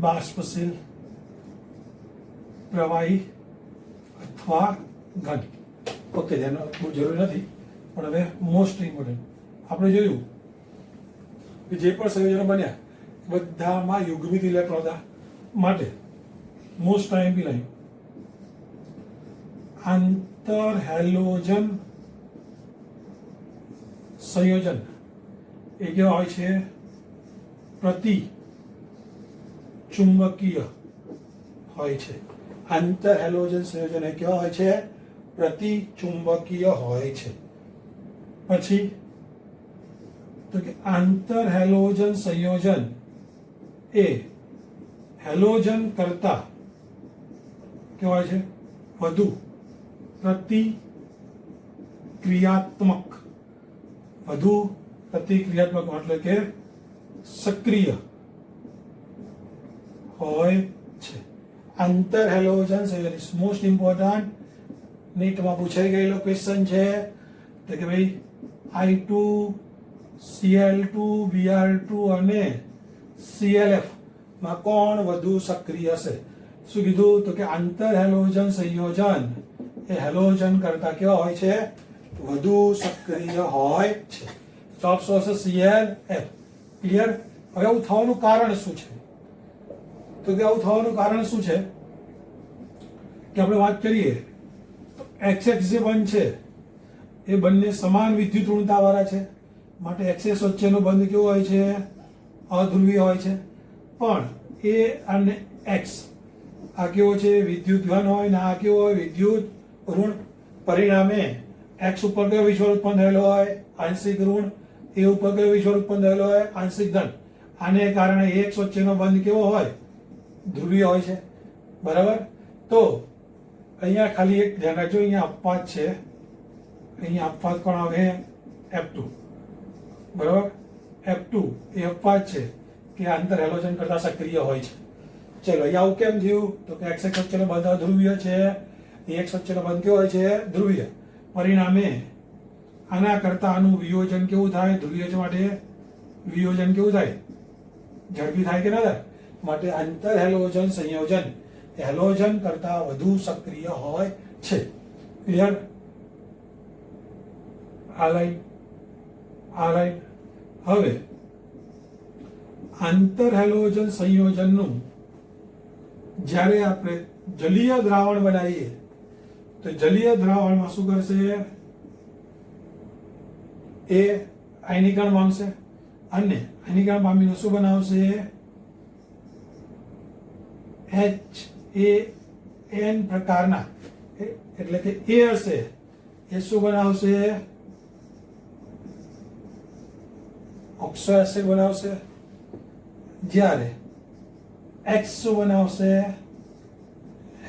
A: બાષ્પશીલ, પ્રવાહી અથવા ઘન. ઓકે, તેનો બહુ જરૂરી નથી, પણ હવે મોસ્ટ ઇમ્પોર્ટન્ટ આપણે જોયું કે જે પણ સંયોજનો બન્યા બધામાં યુગ્મિત ઇલેક્ટ્રોન હતા. માટે મોસ્ટ ટાઈમ લાઈન આંતર હેલોજન સંયોજન એ કેવા હોય છે? પ્રતિ ચુંબકીય હોય છે. આંતર હેલોજન સંયોજન એ કેવા હોય છે? પ્રતિ ચુંબકીય હોય છે. પછી તો કે આંતર હેલોજન સંયોજન એ હેલોજન કરતા કેવા છે? વધુ પ્રતિક્રિયાત્મક. વધુ પ્રતિક્રિયાત્મક એટલે કે સક્રિય હોય છે. આંતર હેલોજન સંયોજન ઇઝ મોસ્ટ ઇમ્પોર્ટન્ટ. નીટમાં પૂછાઈ ગયેલો ક્વેશ્ચન છે તો કે ભાઈ I2, Cl2, Br2 અને ClF માં કોણ વધુ સક્રિય છે? શું કીધું? તો કે આંતર હેલોજન સંયોજન એ હેલોજન કરતા કેવા હોય છે? વધુ સક્રિય હોય છે. તો ઓપ્શન હશે ClF. ક્લિયર? હવે આવું થવાનું કારણ શું છે? તો કે આવું થવાનું કારણ શું છે કે આપણે વાત કરીએ તો XX જે બંધ છે એ બંને સમાન વિદ્યુત ઋણતા વાળા છે. માટે XX વચ્ચેનો બંધ કેવો હોય છે? અધ્રુવીય હોય છે. પણ A અને X આ કેવો છે? વિદ્યુત ઘન હોય ને આ કેવો હોય? વિદ્યુત ઋણ. પરિણામે X ઉપર કયો વિશ્વ ઉત્પન્ન થયેલો હોય? આંશિક ઋણ. A ઉપર કયો વિશ્વ ઉત્પન્ન થયેલો હોય? આંશિક ધન. આને કારણે AX વચ્ચેનો બંધ કેવો હોય? ધ્રુવીય હોય છે. બરાબર? તો અહીંયા ખાલી એક ધ્યાન રાખજો, અહીંયા અપવાદ છે. અહીંયા અપવાદ કોણ આવે? F2. બરાબર? F2 એ અપવાદ છે કે આંતર હેલોજન કરતા સક્રિય હોય છે. ચલો અહીંયા આવું કેમ થયું? તો કે XX વચ્ચેનો બંધ અધ્રુવીય છે, AX વચ્ચેનો બંધ કેવો હોય છે? ધ્રુવીય. પરિણામે આના કરતા આનું વિયોજન કેવું થાય? ધ્રુવીય માટે વિયોજન કેવું થાય? ઝડપી થાય કે ના થાય? માટે આંતર હેલોજન સંયોજન હેલોજન કરતા વધુ સક્રિય હોય છે. ક્લિયર? આ લાઈન, આ લાઈન, હવે આંતર હેલોજન સંયોજનનું જ્યારે આપણે જલીય દ્રાવણ બનાવીએ તો જલીય દ્રાવણમાં શું કરશે? એ આયનીકરણ પામશે અને આયનીકરણ પામીને શું બનાવશે? HAN પ્રકારના, એટલે કે એ હશે એ શું બનાવશે? ઓક્સો એસિડ બનાવશે. જ્યારે X શું બનાવશે?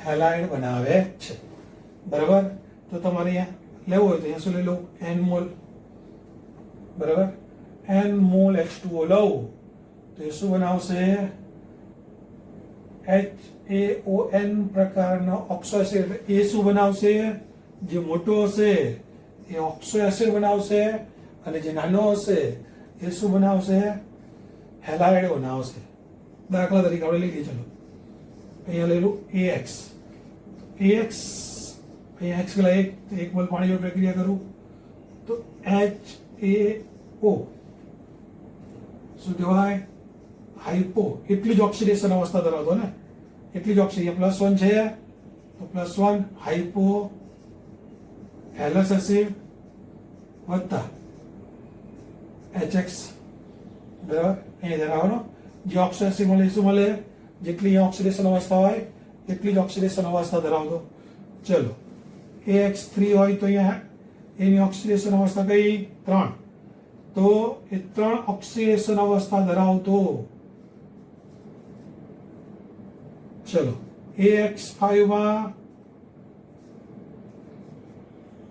A: હેલાઇડ બનાવે છે. બરાબર? તો તમારે અહીંયા લેવું હોય તો અહીંયા શું લઈ લઉં? N mall. બરાબર? N મોલ H2O લઉં તો એ શું બનાવશે? HAON પ્રકારનો ઓક્સો એસિડ. એ શું બનાવશે? જે મોટો હશે એ ઓક્સો એસિડ બનાવશે અને જે નાનો હશે એ શું બનાવશે? હેલાઇડ બનાવશે. દાખલા તરીકે આપણે લઈ લઈએ. ચલો અહીંયા લઈ લઉં AX. અહીંયા X પેલા એક મોલ પાણી જોડે પ્રક્રિયા કરું તો HAO શું કહેવાય? હાઇપો. એટલી જ ઓક્સિડેશન અવસ્થા ધરાવતો ને, એટલી જ ઓક્સિડેશન. +1 છે તો +1 હાઇપો હેલસ એસિડ વત્તા HX. બરાબર? અહીંયા ધરાવવાનો જે ઓક્સો એસિડ મળે શું મળે? જેટલી ઓક્સિડેશન અવસ્થા હોય એટલી જ ઓક્સિડેશન અવસ્થા ધરાવતો. ચલો AX3 હોય તો અહીંયા એની ઓક્સિડેશન અવસ્થા કઈ? 3. તો એ 3 ઓક્સિડેશન અવસ્થા ધરાવતો. ચલો AX5 માં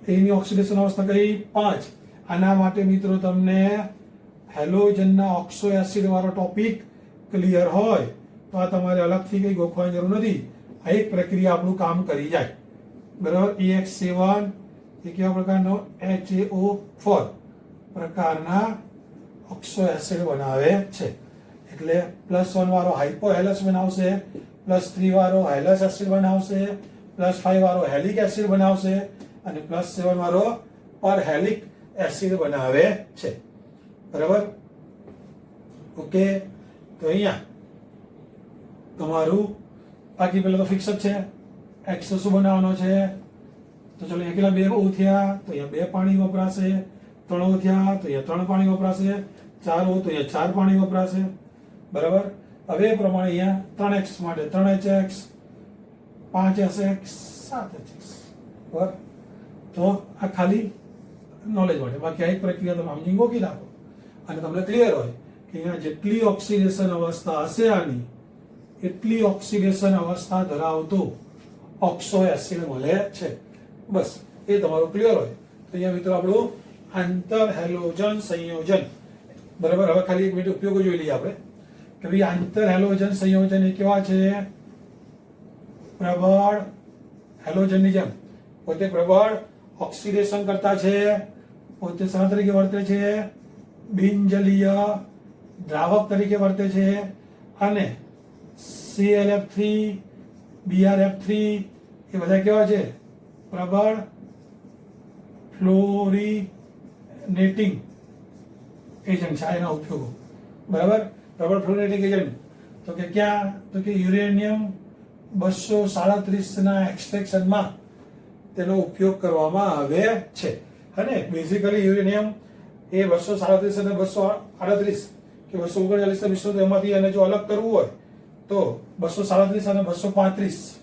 A: એની ઓક્સિડેશન અવસ્થા કઈ? 5. આના માટે મિત્રો તમને હેલોજનના ઓક્સો એસિડ વાળો ટોપિક ક્લિયર હોય તો આ તમારે અલગથી કઈ ગોખવાની જરૂર નથી. આ એક પ્રક્રિયા આપણું કામ કરી જાય. બરાબર? AX7 એ કેવા પ્રકારનો? HAO4 પ્રકારના ઓક્સો એસિડ બનાવે છે. એટલે +1 વાળો હાઇપો હેલસ બનાવશે, +3 વાળો હેલસ એસિડ બનાવશે, +5 વાળો હેલિક એસિડ બનાવશે અને +7 વાળો પર હેલિક એસિડ બનાવે છે. બરાબર? ઓકે. તો અહીંયા તમારું બાકી પેલા તો ફિક્સ જ છે. X શું બનાવવાનો છે? તો ચલો અહીંયા કેટલા? 2 O થયા તો અહીંયા 2 પાણી વપરાશે. 3 O થયા તો અહીંયા 3 પાણી વપરાશે. 4 O તો અહીંયા 4 પાણી વપરાશે. બરાબર? હવે એ પ્રમાણે અહીંયા 3X માટે 3HX, 5SX, 7HX. બરાબર? તો આ ખાલી નોલેજ માટે. બાકી આ એક પ્રક્રિયા તમે સમજી ગોખી રાખો અને તમને ક્લિયર હોય કે અહીંયા જેટલી ઓક્સિડેશન અવસ્થા હશે આની એટલી ઓક્સિડેશન અવસ્થા ધરાવતો ઓક્સો એસિડ મળે છે. બસ એ તમારું ક્લિયર હોય તો અહીંયા મિત્રો આપણું આંતર હેલોજન સંયોજન. બરાબર? હવે ખાલી એક મિનિટ ઉપયોગો જોઈ લઈએ આપણે કે ભાઈ આંતર હેલોજન સંયોજન એ કેવા છે? પ્રબળ હેલોજનની જેમ પોતે પ્રબળ ઓક્સિડેશન કરતા છે, પોતે શા તરીકે વર્તે છે? બિનજલીય દ્રાવક તરીકે વર્તે છે અને ClF3, BrF3 એ બધા કેવા છે? પ્રબળ ફ્લોરિનેટિંગ એજન્ટ છે. એના ઉપયોગો. બરાબર? પ્રબળ ફ્લોરિનેટિંગ એજન્ટ તો કે ક્યાં? તો કે યુરેનિયમ 237 ના એક્સટ્રેક્શનમાં તેનો ઉપયોગ કરવામાં આવે છે. અને બેઝિકલી યુરેનિયમ એ 237 અને 238 કે 239 ના મિશ્રણ એમાંથી એને જો અલગ કરવું હોય તો 237 અને 235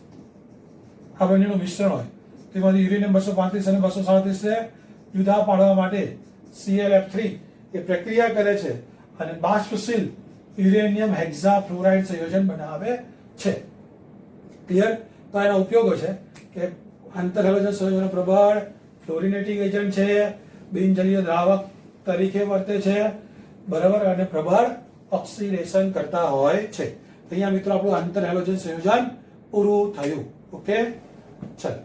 A: આ બંનેનું મિશ્રણ હોય તેમાંથી યુરેનિયમ 235 અને 237 ને જુદા પાડવા માટે ClF3 એ પ્રક્રિયા કરે છે અને બાષ્પશીલ યુરેનિયમ હેક્ઝાફ્લોરાઇડ સંયોજન બનાવે છે. ક્લિયર? તો એના ઉપયોગો છે કે આંતર હેલોજન સંયોજન પ્રબળ ફ્લોરિનેટિંગ એજન્ટ છે, બિનજલીય દ્રાવક તરીકે વર્તે છે. બરાબર? અને પ્રબળ ઓક્સિડેશન કરતા હોય છે. અહીંયા મિત્રો આપણું આંતર હેલોજન સંયોજન પૂરું થયું. ઓકે. ચલ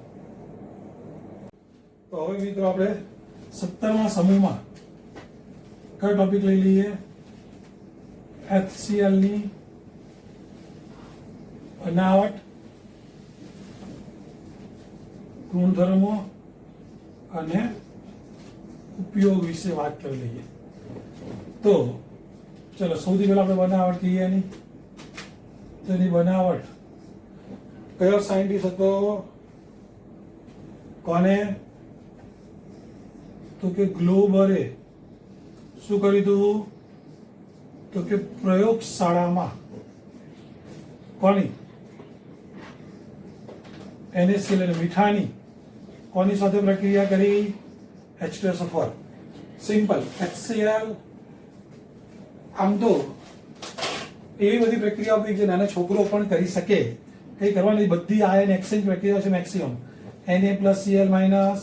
A: તો હવે મિત્રો આપણે 17મા સમૂહમાં કયો ટોપિક લઈ લઈએ? HCl ની બનાવટ, ગુણધર્મો અને ઉપયોગ વિશે વાત કરી લઈએ. તો ચલો સૌથી પહેલા આપણે બનાવટ કહીએ એની. તેની બનાવટ કયો સાયન્ટિસ્ટ હતો? કોને? તો કે ગ્લોબરે. શું કર્યું હતું? તો કે પ્રયોગશાળામાં કોની? NaCl એટલે મીઠાની કોની સાથે પ્રક્રિયા કરી? H2SO4. સિમ્પલ. HCl આમ તો એવી બધી પ્રક્રિયાઓ જે નાના છોકરો પણ કરી શકે. કઈ કરવાની બધી આયન એક્સચેન્જ પ્રક્રિયાઓ છે maximum. Na+Cl minus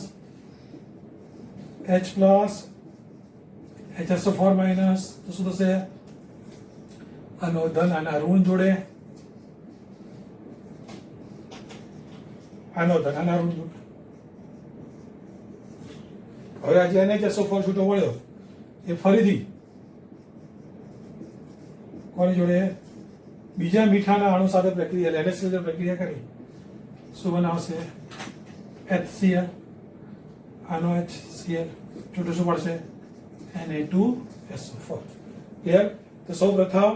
A: H plus HSO4 minus તો શું થશે? આનો ધન આના ઋણ જોડે, આનો ધન આના ઋણ જોડે. હવે આજે NHSO4 છૂટો મળ્યો એ ફરીથી કોની જોડે? બીજા મીઠાના અણુ સાથે પ્રક્રિયા NaCl પ્રક્રિયા કરી શું બનાવશે? HCl. આનો HCl છૂટું શું પડશે? Na2SO4. ક્લિયર? તો સૌ પ્રથમ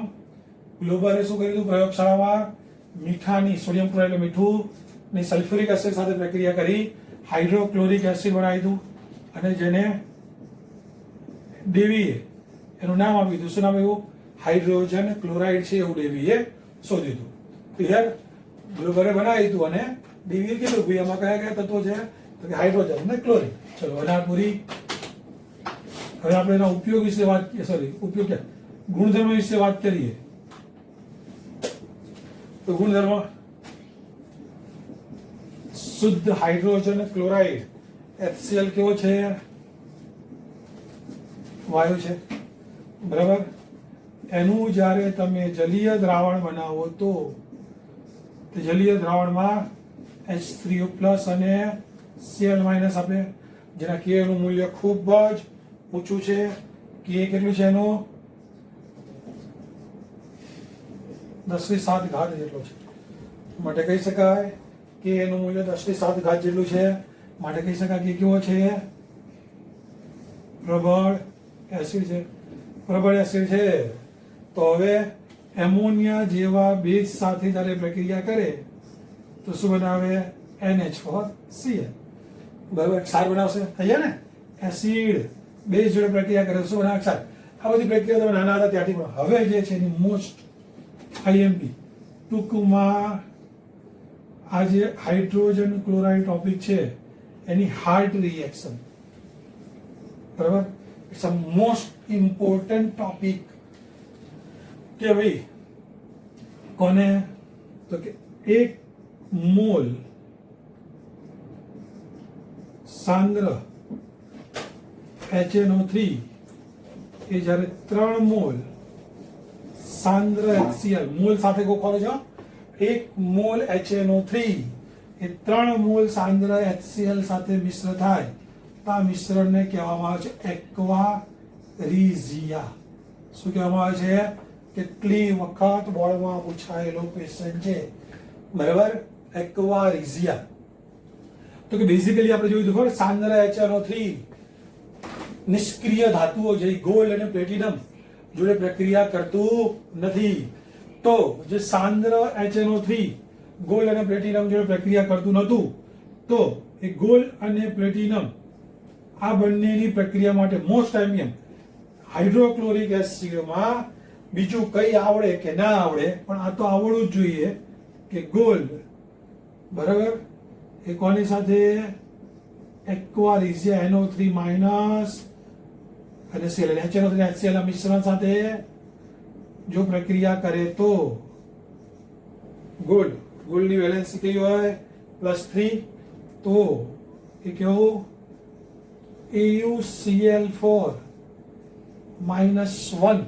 A: ગ્લોબરે શું કર્યું? પ્રયોગશાળામાં મીઠાની સોડિયમ ક્લોરાઇડ મીઠું ની સલ્ફ્યુરિક એસિડ સાથે પ્રક્રિયા કરી હાઇડ્રોક્લોરિક એસિડ બનાવી દીધું અને જેને ડેવીએ એનું નામ આપ્યું હતું. શું નામ આવ્યું? હાઇડ્રોજન ક્લોરાઇડ છે એવું ડેવીએ શોધ્યું હતું. ક્લિયર? ગ્લોબરે બનાવી દીધું અને ડેવીએ કીધું ભાઈ એમાં કયા કયા તત્વો છે? તો કે હાઇડ્રોજન અને ક્લોરિન. ચલો અનાર પૂરી. હવે આપણે એના ઉપયોગ વિશે વાત ઉપયોગ ક્યાં ગુણધર્મ વિશે વાત કરીએ. તો ગુણધર્મ શુદ્ધ હાઇડ્રોજન ક્લોરાઇડ HCl કેવો છે? વાયુ છે. બરાબર. એનું જ્યારે તમે જલીય દ્રાવણ બનાવો તો જલીય દ્રાવણમાં H3O+ અને Cl- આપે જેના K નું મૂલ્ય ખૂબ જ ઊંચું છે. K કેટલું છે એનું? 10⁷ જેટલો છે. માટે કહી શકાય કે એનું મૂલ્ય 10⁷ જેટલું છે. માટે કહી શકાય કે કેવો છે? પ્રબળ એસિડ છે. પ્રબળ એસિડ છે. તો હવે એમોનિયા જેવા બેઝ સાથે જ્યારે પ્રક્રિયા કરે તો શું બનાવે? NH4Cl. બરાબર. ક્ષાર બનાવશે. થઈ જાય ને? એસિડ બેઝ જોડે પ્રક્રિયા કરે શું બનાવે? ક્ષાર. આ બધી પ્રક્રિયા તમે નાના હતા ત્યાંથી પણ હવે જે છે એની મોસ્ટ IMP ટૂંકમાં આ જે હાઇડ્રોજન ક્લોરાઇડ ટોપિક છે એની હાર્ટ રિએક્શન. બરાબર. It's a most important topic કે ભાઈ કોને? તો કે 1 મોલ સાંદ્ર HNO3 એ જ્યારે 3 મોલ સાંદ્ર HCl મોલ સાથે ગોખવાનો છે. 1 મોલ HNO3 એ 3 મોલ સાંદ્ર HCl સાથે મિશ્ર થાય તો આ મિશ્રણને કહેવામાં આવે છે એક્વારિઝિયા. શું કહેવામાં આવે છે? કેટલી વખત બોર્ડમાં પૂછાયેલો ક્વેશ્ચન છે. બરાબર. એક્વારિઝિયા. તો કે બેઝિકલી આપણે જોયું હતું ખબર સાંદ્ર HNO3 નિષ્ક્રિય ધાતુઓ જે ગોલ્ડ અને પ્લેટિનમ જોડે પ્રક્રિયા કરતું નથી. તો જે સાંદ્ર HNO3 ગોલ્ડ અને પ્લેટિનમ જોડે પ્રક્રિયા કરતું નહોતું તો એ ગોલ્ડ અને પ્લેટિનમ આ બંનેની પ્રક્રિયા માટે મોસ્ટ IMP હાઇડ્રોક્લોરિક એસિડમાં બીજું કઈ આવડે કે ના આવડે પણ આ તો આવડવું જ જોઈએ કે ગોલ્ડ બરાબર એ કોની સાથે એક્વારિઝિયા NO3 માઇનસ અને Cl HNO3 HCl ના મિશ્રણ સાથે જો પ્રક્રિયા કરે તો ગોલ્ડની વેલેન્સી કઈ હોય? +3. તો એ કેવું? AuCl4 -1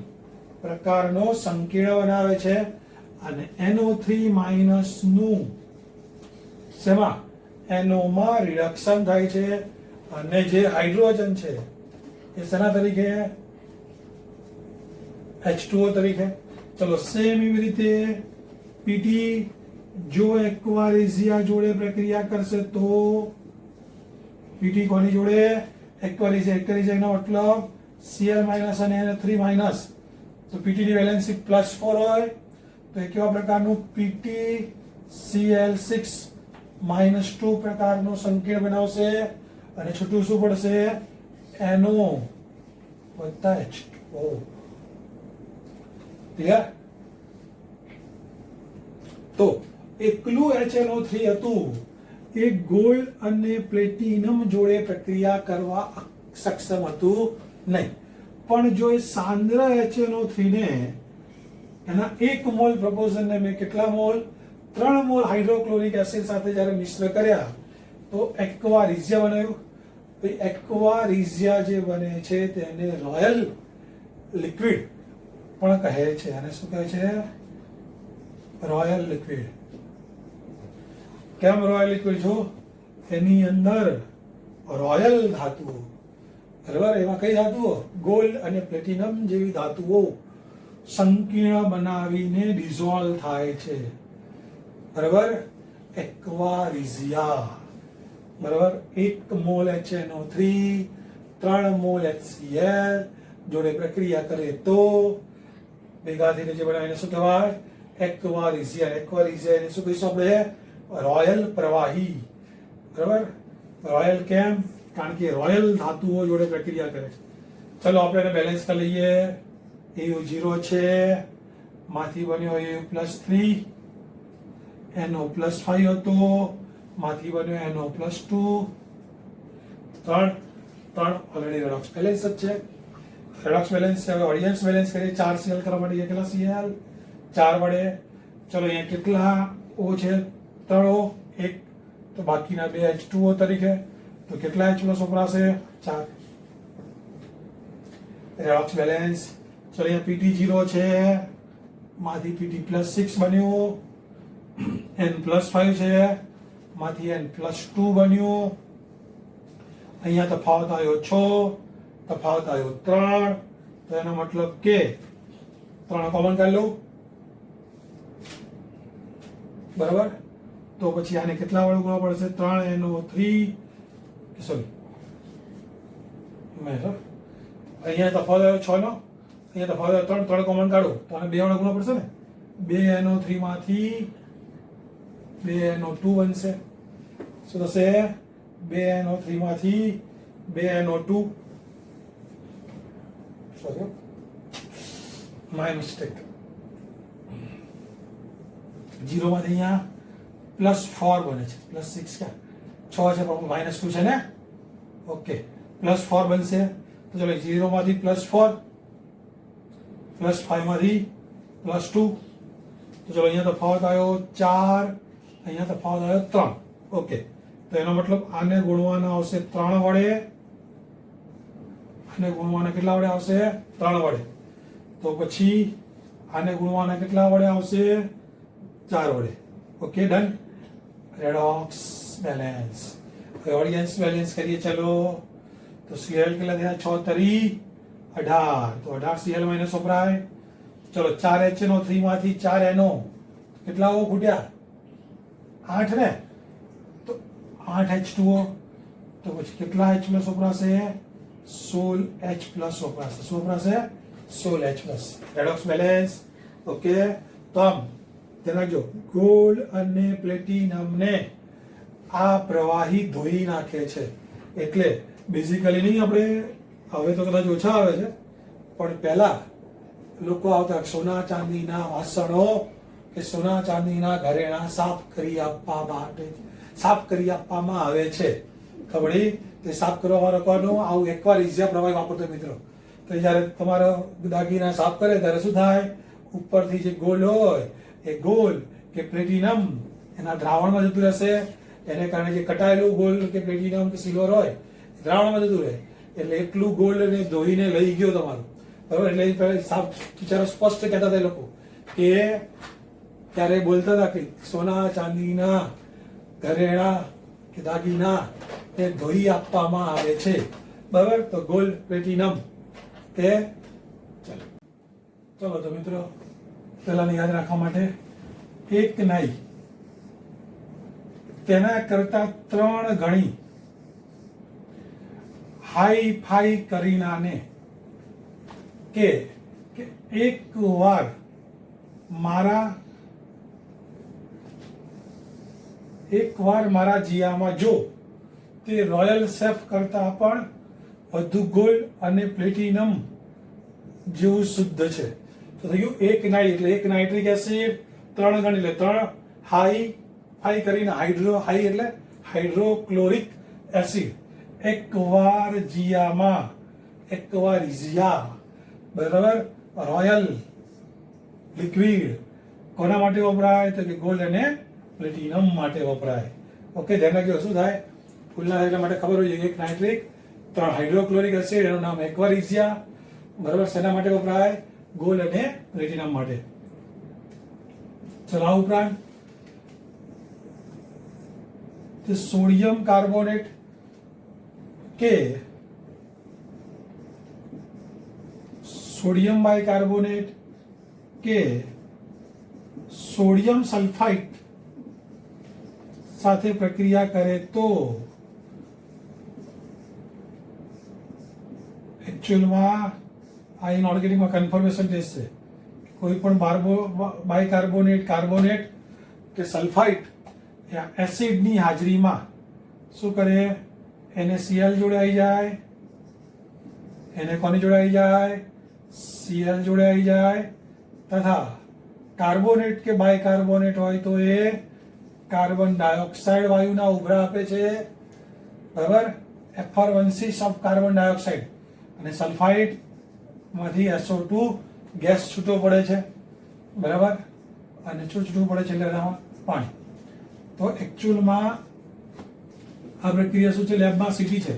A: પ્રકારનો સંકીર્ણ બનાવે છે અને NO3 માઇનસ નું શેમાં? NO માં રિડક્શન થાય છે અને જે હાઇડ્રોજન છે એ શેના તરીકે? H2O તરીકે. ચલો સેમ એવી રીતે PT જો એક્વારિઝિયા જોડે પ્રક્રિયા કરશે તો PT કોની જોડે? એક્વારિઝિયા. એક્વારિઝિયાનો મતલબ Cl માઇનસ અને NO3 માઇનસ, તો PT ની વેલેન્સી +4 હોય તો એ કેવા પ્રકારનું PtCl6 -2 પ્રકારનું સંકીર્ણ બનાવશે અને છૂટું શું પડશે? NO વત્તા H2O. ક્લિયર? તો એકલું HNO3 હતું એ ગોલ્ડ અને પ્લેટિનમ જોડે પ્રક્રિયા કરવા સક્ષમ હતું નહીં, પણ જો એ સાંદ્ર HNO3 ને એના 1 મોલ પ્રપોર્શનને મેં કેટલા મોલ? 3 મોલ હાઇડ્રોક્લોરિક એસિડ સાથે જ્યારે મિશ્ર કર્યા તો એક્વા રીઝિયા બનાવ્યું. એક્વા રીઝિયા જે બને છે તેને રોયલ લિક્વિડ પણ કહે છે. અને શું કહે છે? Royal liquid. કેમ રોયલ લિક્વિડ? જો એની અંદર રોયલ ધાતુઓ, બરાબર, એમાં કઈ ધાતુઓ? ગોલ્ડ અને પ્લેટિનમ જેવી ધાતુઓ સંકીર્ણ બનાવીને ડિઝોલ્વ થાય છે, બરાબર. એક્વા રીઝિયા, બરાબર. 1 મોલ HNO3 3 મોલ HCl જોડે પ્રક્રિયા કરે તો ભેગા થઈને જે બને એને શું કહેવાય? એક્વા રીઝિયા. એક્વા રીઝિયા એને શું કહીશું આપણે? રોયલ પ્રવાહી, બરાબર. રોયલ કેમ? કારણ કે રોયલ ધાતુઓ જોડે પ્રક્રિયા કરે છે. ચલો આપણે એને બેલેન્સ કરી લઈએ. AU 0 છે, માંથી બન્યો AU+3, NO+5 હતો, માંથી બન્યો NO+2, 3 ઓલરેડી રેડોક્સ બેલેન્સ જ છે. રેડોક્સ બેલેન્સ છે. હવે ઓડિયન્સ બેલેન્સ કરીએ. 4 Cl કરવા માટે કેટલા Cl? 4 વડે. ચલો અહીંયા કેટલા O છે? 3 O, 1, તો બાકીના 2 H2O તરીકે, તો કેટલા H+ વપરાશે? 4. Redox balance. ચલો અહીંયા PT 0 છે, માંથી PT+6 બન્યું, N+5 છે, માંથી N+2 બન્યું. અહીંયા તફાવત આવ્યો 6, તફાવત આવ્યો 3, તો એનો મતલબ કે 3 કોમન કરી લઉં, બરાબર. તો પછી આને કેટલા વડે ગુણવા પડશે? 3 NO3, સોરી, અહીંયા તફાવત આવ્યો 6 નો, અહીંયા તફાવત આવ્યો 3 કોમન કાઢો તો આને 2 વડે ગુણવા પડશે ને. 2 NO3 માંથી 2 NO2 બનશે. શું થશે? 2 NO3 માંથી 2 NO2, સોરી, માય મિસ્ટેક. 0 માંથી અહીંયા +4 બને છે, +6 ક્યાં? 6 છે પણ -2 છે ને. ઓકે, +4 બનશે. તો ચલો 0 માંથી +4, +5 માંથી +2, તો ચલો અહીંયા તફાવત આવ્યો 4, અહીંયા તફાવત આવ્યો 3. ઓકે, તો એનો મતલબ આને ગુણવાના આવશે 3 વડે, આને ગુણવાના કેટલા વડે આવશે? 3 વડે. તો પછી આને ગુણવાના કેટલા વડે આવશે? 4 વડે. Okay, done. Redox balance. હવે ઓડિયન્સ બેલેન્સ કરીએ. ચલો, તો Cl કેટલા થયા? 6 તરી 18, તો 18 Cl માઇનસ વપરાય. ચલો 4 HNO3 માંથી 4 NO, કેટલા O ખૂટ્યા? 8 ને. તો 8 H2O, તો પછી કેટલા H+ વપરાશે? 16 H+ વપરાશે. શું વપરાશે? 16 H+. Redox balance. ઓકે, તો આમ ધ્યાન રાખજો, ગોલ્ડ અને પ્લેટિનમને આ પ્રવાહી ધોઈ નાખે છે. એટલે બેઝિકલી નહીં, આપણે હવે તો કદાચ ઓછા આવે છે, પણ પહેલા લોકો આવતા સોના ચાંદીના વાસણો કે સોના ચાંદીના ઘરેણા સાફ કરી આપવામાં આવે છે. ખબર? તે સાફ કરવા વાળો કોનો? આવું એકવાર રીઝિયા પ્રવાહી વાપરતો મિત્રો. તો જ્યારે તમારો દાગીના સાફ કરે ત્યારે શું થાય? ઉપરથી જે ગોલ્ડ હોય એ ગોલ્ડ કે પ્લેટિનમ એના દ્રાવણમાં જતું રહેશે. એને કારણે જે કટાયેલું ગોલ્ડ કે પ્લેટિનમ કે સિલ્વર હોય દ્રાવણમાં જતું રહે. એટલે એટલું ગોલ્ડ ને ધોઈને લઈ ગયો તમારું, બરાબર. એટલે સાફ બિચારો સ્પષ્ટ કહેતા હતા લોકો કે ત્યારે બોલતા હતા કે સોના ચાંદીના ઘરેણા કે દાગીના તે ધોઈ આપવામાં આવે છે, બરાબર. તો ગોલ્ડ પ્લેટિનમ તે ચલો તો મિત્રો પહેલાને યાદ રાખવા માટે એક નહીં તેના કરતા 3 ગણી હાઈ ફાઈ કરીનાને કે એક વાર મારા જીયામાં જો તે રોયલ સેફ કરતા પણ વધુ ગોલ્ડ અને પ્લેટિનમ જેવું શુદ્ધ છે. તો થઈ ગયું એક નાઇટ એટલે એક નાઇટ્રિક એસિડ, 3 ગણ એટલે 3 હાઈ કરીને હાઈ એટલે હાઇડ્રોક્લોરિક એસિડ. એકવાર જીયા બરાબર રોયલ લિક્વિડ કોના માટે વપરાય તો કે ગોલ્ડ અને પ્લેટિનમ માટે વપરાય. ઓકે, ધ્યાન રાખજો શું થાય ભૂલના થાય એટલા માટે ખબર હોય છે. એક નાઇટ્રિક, 3 હાઇડ્રોક્લોરિક એસિડ, એનું નામ એક્વારિઝિયા બરાબર. શેના માટે વપરાય? ગોલ્ડ અને પ્લેટિનમ માટે. ચલો આ ઉપરાંત સોડિયમ કાર્બોનેટ કે સોડિયમ બાયકાર્બોનેટ કે સોડિયમ સલ્ફાઇડ સાથે પ્રક્રિયા કરે તો એકચ્યુઅલમાં આ ઇનઓર્ગેનિકમાં કન્ફર્મેશન ટેસ્ટ છે. કોઈ પણ બાયકાર્બોનેટ, કાર્બોનેટ કે સલ્ફાઇડ એસિડની હાજરીમાં શું કરે? NaCl જોડે આવી જાય, એને કોની જોડે આવી જાય? Cl જોડે આવી જાય. તથા કાર્બોનેટ કે બાયકાર્બોનેટ હોય તો એ કાર્બન ડાયોક્સાઇડ વાયુના ઉભરા આપે છે બરાબર. એફરવન્સીસ ઓફ કાર્બન ડાયોક્સાઇડ. અને સલ્ફાઇડ માંથી SO2 ગેસ છૂટો પડે છે બરાબર. અને છૂટવું પડે છે એટલે એનામાં પાણી. તો એકચ્યુઅલમાં આ પ્રક્રિયા શું છે? લેબમાં સીધી છે.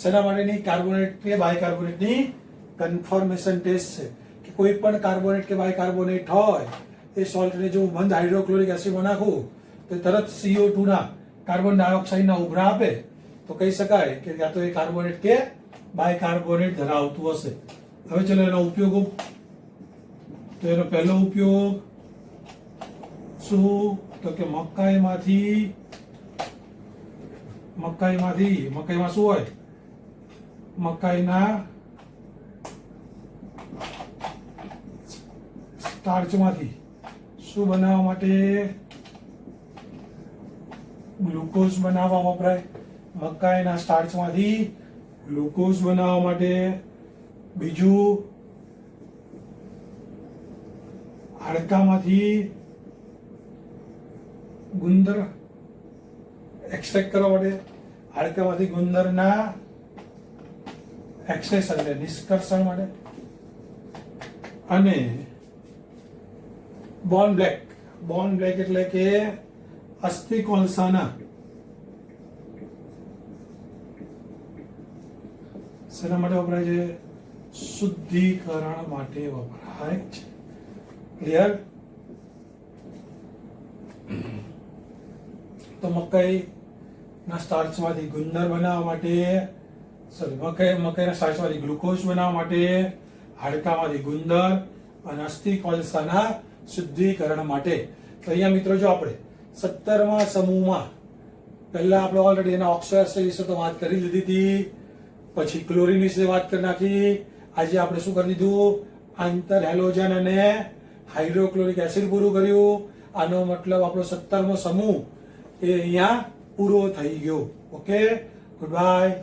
A: શેના માટેની? કાર્બોનેટ કે બાયકાર્બોનેટની કન્ફર્મેશન ટેસ્ટ છે કે કોઈ પણ કાર્બોનેટ કે બાયકાર્બોનેટ હોય એ સોલ્ટને જો બંધ હાઇડ્રોક્લોરિક એસિડમાં નાખું તો તરત CO2 ના કાર્બન ડાયોક્સાઇડના ઉભરા આપે તો કહી શકાય કે યા તો એ કાર્બોનેટ કે બાયકાર્બોનેટ ધરાવતું હશે. હવે ચલો એનો ઉપયોગો. તો એનો પહેલો ઉપયોગ શું? તો કે મકાઈમાં શું હોય? મકાઈના સ્ટાર્ચમાંથી શું બનાવવા માટે? ગ્લુકોઝ બનાવવા વપરાય. મકાઈના સ્ટાર્ચમાંથી ગ્લુકોઝ બનાવવા માટે. બીજું હાડકામાંથી ગુંદર એક્સટ્રેક્ટ કરવા માટે. હાડકામાંથી ગુંદરના એક્સટ્રેક્શન એટલે નિષ્કર્ષણ માટે. અને બોર્ન બ્લેક એટલે કે અસ્થિ કોલસાના શેના માટે વપરાય છે? શુદ્ધિકરણ માટે વપરાય છે. ક્લિયર? તો મકાઈના સ્ટાર્ચમાંથી ગુંદર બનાવવા માટે, મકાઈના સ્ટાર્ચમાંથી ગ્લુકોઝ બનાવવા માટે, હાડકામાંથી ગુંદર અને અસ્થિ કોલસાના શુદ્ધિકરણ માટે. તો અહીંયા મિત્રો જો આપણે 17મા સમૂહમાં પહેલા આપણે ઓલરેડી એના ઓક્સાઇડ વિશે તો વાત કરી લીધી હતી, પછી ક્લોરીન વિશે વાત કરી નાખી. આજે આપણે શું કરી દીધું? આંતર હેલોજન અને હાઇડ્રોક્લોરિક એસિડ પૂરું કર્યું. આનો મતલબ આપણો 17મો સમૂહ એ અહીંયા પૂરો થઈ ગયો. Okay, good bye.